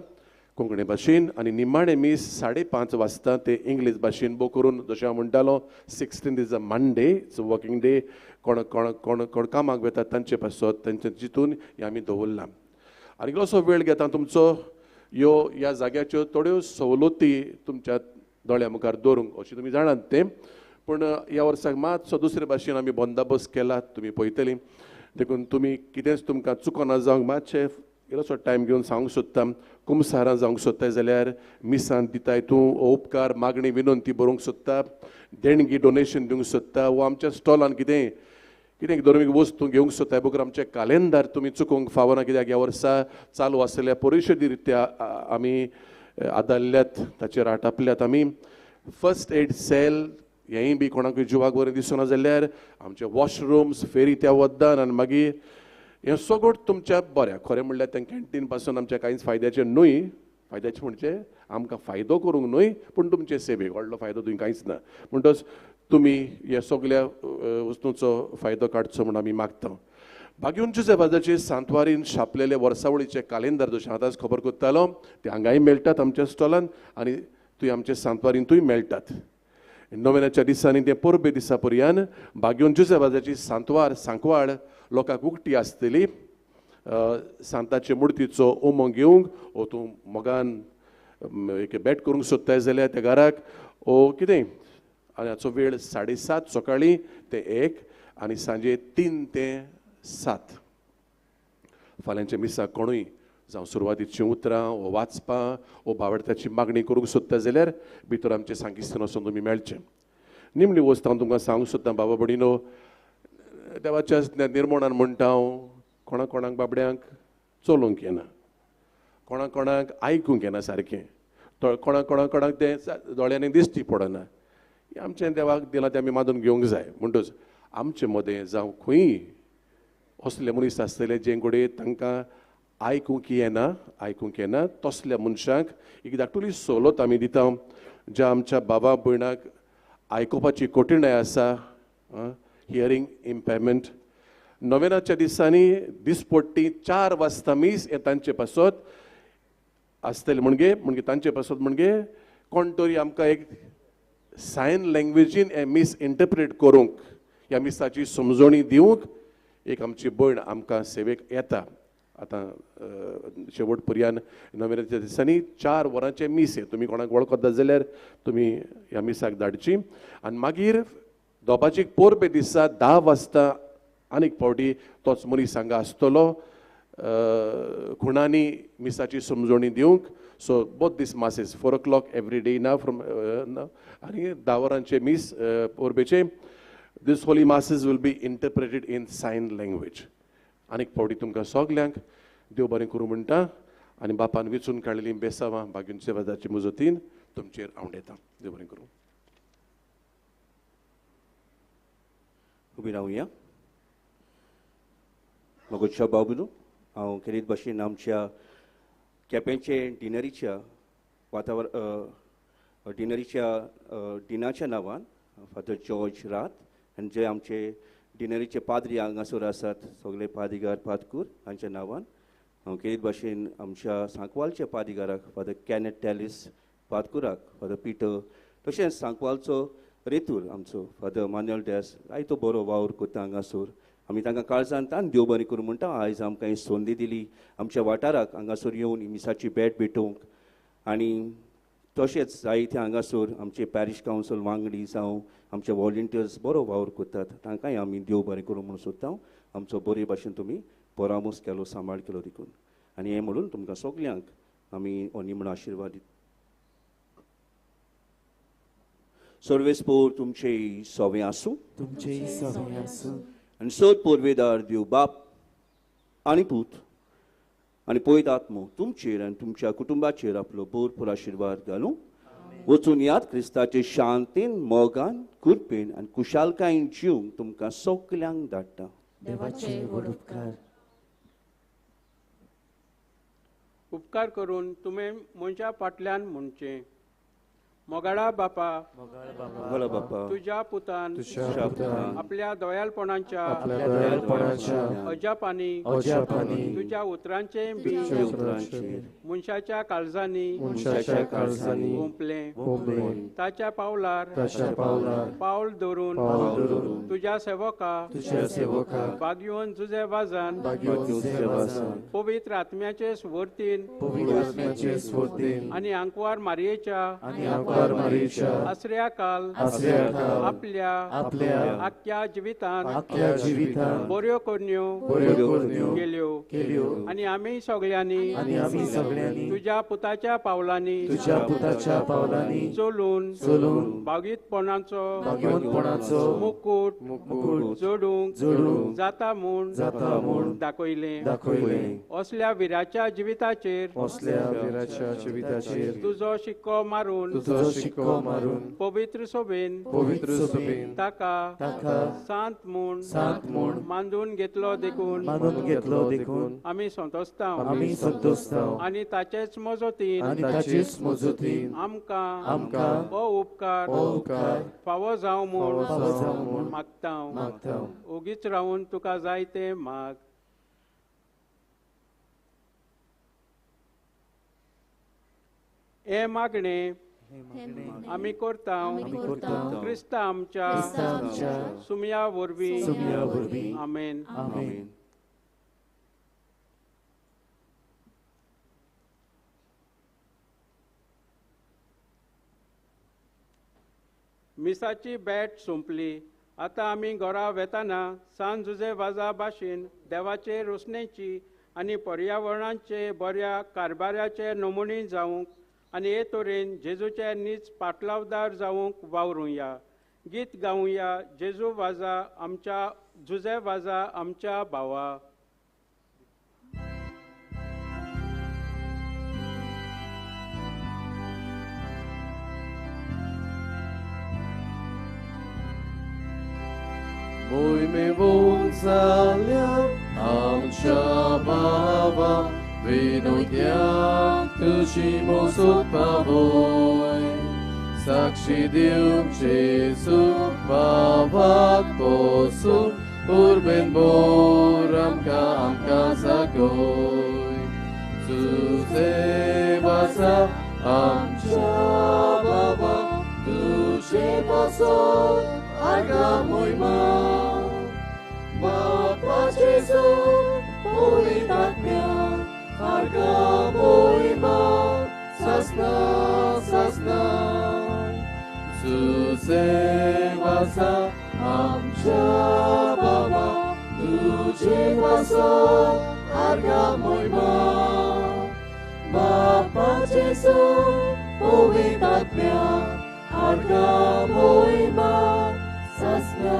कोंकणी भाशेन आनी निमाणें मीस 5:30 वाजता ते इंग्लीश भाशेन बो करून जशें हांव म्हणटालो 16 is a Monday it's a working day. कोण कोण कोण कोण कामाक वेतात तांचे पासत तांचे चितून हें आमी दवरला. आनी इल्लोसो वेळ घेता तुमचो ह्या जाग्याच्यो थोड्यो सवलती तुमच्या दोळ्या मुखार दवरूंक अशें तुमी जाणात तें. पूण ह्या वर्साक मातसो दुसरे भाशेन आमी बंदोबस्त केला, तुमी पळयतलीं. देखून तुमी कितेंच तुमकां चुकोना जावंक मातशें इल्लोसो टायम घेवन सांगूंक सोदता. कुमसारां जावंक सोदताय जाल्यार मिसां दिताय तूं उपकार मागणी विनंती बरोवंक सोदता, देणगी डोनेशन दिवंक सोदता वा आमच्या स्टॉलान कितें कितें धर्मीक वस्तू घेवंक सोदताय बगर आमचें कॅलेंडर तुमी चुकोवंक फावना, कित्याक ह्या वर्सा चालू आसलेल्या परिशदी रित्या आमी आदारल्यात ताचेर आटापल्यात आमी. फर्स्ट एड सेल हेंय बी कोणाकूय जिवाक बरें दिसना जाल्यार आमचे वॉशरूम्स फेरी त्या वद्दान आनी मागीर हें सगळें तुमच्या बऱ्या. खरें म्हणल्यार तें कॅन्टीन पासून आमच्या कांयच फायद्याचें न्हय, फायद्याचें म्हणजे आमकां फायदो करूंक न्हय पूण तुमचे सेवेक व्हडलो फायदो थंय कांयच ना. म्हणटच तुमी ह्या सगळ्या वस्तूंचो फायदो काडचो म्हूण आमी मागता. भाग्योन जुजेबाजाचे सांतवारीन छापलेले वर्सावळीचे कॅलेंडर जशें आतांच खबर करतालो ते हांगाय मेळटात आमच्या स्टॉलान आनी थंय आमच्या सांतवारींतूय मेळटात. नोवेनाच्या दिसांनी ते पोरबे दिसा पर्यंत भाग्योन जुजेबाजाची सांकवाळ लोकांक उक्ती आसतली. सांताचे मुर्तीचो उमो घेवंक ओ तूं मोगान एक बेट करूंक सोदताय जाल्यार त्या घराक ओ कितें आनी हाचो वेळ 7:30 सकाळीं ते 1 आनी सांजे 3 ते 7. फाल्यांचे मिसाक कोणूय जावं सुरवातीचीं उतरां वो वाचपां वो भावार्थाची मागणी करूंक सोदता जाल्यार भितर आमचे सांगिस्तान वचून तुमी मेळचें. निमणी वस्त हांव तुमकां सांगूंक सोदतां बाबा भयणीनो, देवाच्या निर्मोणान म्हणटा हांव कोणाक कोणाक बाबड्यांक चलोवंक येना, कोणाक कोणाक आयकूंक येना सारकें, कोणाक कोणाक कोणाक तें दोळ्यांनी दिश्टी पडना. आमचें देवाक दिलां तें आमी मानून घेवंक जाय. म्हणटच आमचे मदें जावं खंयी असले मनीस आसतले जे कडेन तांकां आयकूंक येना तसल्या मनशांक एक धाकटुली सवलत आमी दिता. ज्या आमच्या बाबा भयणाक आयकुपाची कठीणाय आसा, हियरींग इम्पेरमेंट, नोवेनाच्या दिसांनी दिसपट्टी 4 वाजता मीस हें तांचे पासत आसतलें. म्हणजे तांचे पासत म्हणजे कोण तरी आमकां एक सायन लँग्वेजीन हें मीस इंटरप्रेट करूंक, ह्या मिसाची समजणी दिवंक एक आमची भयण आमकां सेवेक येता. आतां शेवट पर्यान नोव्हेनाच्या दिसांनी 4 वरांचे मीस तुमी कोणाक वळखता जाल्यार तुमी ह्या मिसाक धाडची आनी मागीर दोपाचीक पोरबे दिसा 10 वाजता आनीक फावटी तोच मनीस हांगा आसतलो खुणांनी मिसाची समजोणी दिवंक सो बोथ दीस मासीस 4 o'clock एवरी डे ना फ्रॉम आनी 10 वरांचे मीस पोरबेचे दीस holy masses will be interpreted in sign language आनीक फावटी तुमकां सगल्यांक देव बरें करूं म्हणटा आनी बापान वेचून काडलेलीं बेसांवां बागून सेवादाची मुजतीन तुमचेर हांव येता देव बरें करूं उबी रावया मगोच्या बाबूलो हांव खेरीत भाशेन आमच्या केपेंचे डिनरीच्या डिनाच्या नांवान फादर जॉर्ज रात आनी जे आमचे डिनरीचे पाद्री हांगासर आसात सगळे पाद्रीगार पादकूर हांच्या नांवान हांव खेरीत भाशेन आमच्या सांकवालच्या पाद्रीगाराक फादर कॅनेथ टॅलिस पादकुराक फादर पिटर तशेंच सांकवालचो रेतूर आमचो फादर मान्युअल डॅस तो बरो वावर करता हांगासर आमी तांकां काळजांतान देव बरें करूं म्हणटा आयज आमकां ही संदी दिली आमच्या वाठाराक हांगासर येवन मिसाची भेट भेटोवंक आनी तशेंच जायते हांगासर आमचे पॅरीश कावन्सिल वांगडी जावं आमचे व्हॉलंटियर्स बरो वावर करतात तांकांय आमी देव बरें करूं म्हणून सोदता आमचो बरे भाशेन तुमी परामोस केलो सांबाळ केलो देखून आनी हें म्हणून तुमकां सगल्यांक आमी हो निमणो आशिर्वाद दिता सर्वेस्पोर तुमचे सवे आसूं तुमचे सवे आसूं आनी सद पोरवेदार देव बाप आनी पूत आनी पयत आत्मो तुमचेर आनी तुमच्या कुटुंबाचेर आपलो भरपूर आशिर्वाद घालूं वचून याद क्रिस्ताचे शांतीन मोगान कृपेन आनी कुशालकायेन जिवंक तुमकां सगल्यांक धाडटा देवाचे व्हड उपकार उपकार करून तुमी मनशा फाटल्यान म्हणचे मोगाळा बापा मोगाळा बापा तुज्या पुतान आपल्या दयाळपणाच्या अजापानी तुज्या उतरांचे मनशाच्या काळजांनी गुंपले ताच्या पावलार पावल धरून तुज्या सेवका बागयोन जुजे वाजान पवित्र आत्म्याचे स्वर्तीन आनी आंकवार मारयेच्या आसऱ्या काल आपल्या आख्या जिवितान बऱ्यो कोरण्यो केल्यो आनी आमी सगळ्यांनी तुज्या पुताच्या पावलांनी चलून भागीतपणाचो मुकूट जोडूंक जाता म्हूण दाखयलें असल्या विराच्या जिविताचेर तुजो शिक्को मारून पवित्र सोबेन ताका सांत म्हूण मांडून घेतलो देखून आमी संतोसतांव आनी ताचेच मजतीन आमकां हो उपकार फावो जावं म्हूण मागतां ओगीच रावून तुका जाय तें माग हे मागणे आमी करता क्रिस्ता आमच्या सुमया वरवीं आमेन मिसाची बॅट सोंपली आतां आमी घरा वेताना सांज जुजे वाजा भाशेन देवाचे रोसणेची आनी पर्यावरणाचे बऱ्या कारभाराचे नमुने जावंक आनी हे तरेन जेजूचे नीज पाटलावदार जावंक वावरुया गीत गावुया जेजू वाजा आमच्या जुजे वाजा आमच्या भावा Mójmy wódz amcia bawa, wynout jak tusi mosut pawoj. Sakshi dium Jesu bawak posut, urben boramka amka zagoj. Zuze wasa amcia bawa, tusi posut, Aga mój ma, Bapa Jezu, ulitat miał. harga moima, sasna, sasna. Susewaza amcha baba, tuji waso harga moima. Bapa Jesu, powitatmia, harga moima, sasna.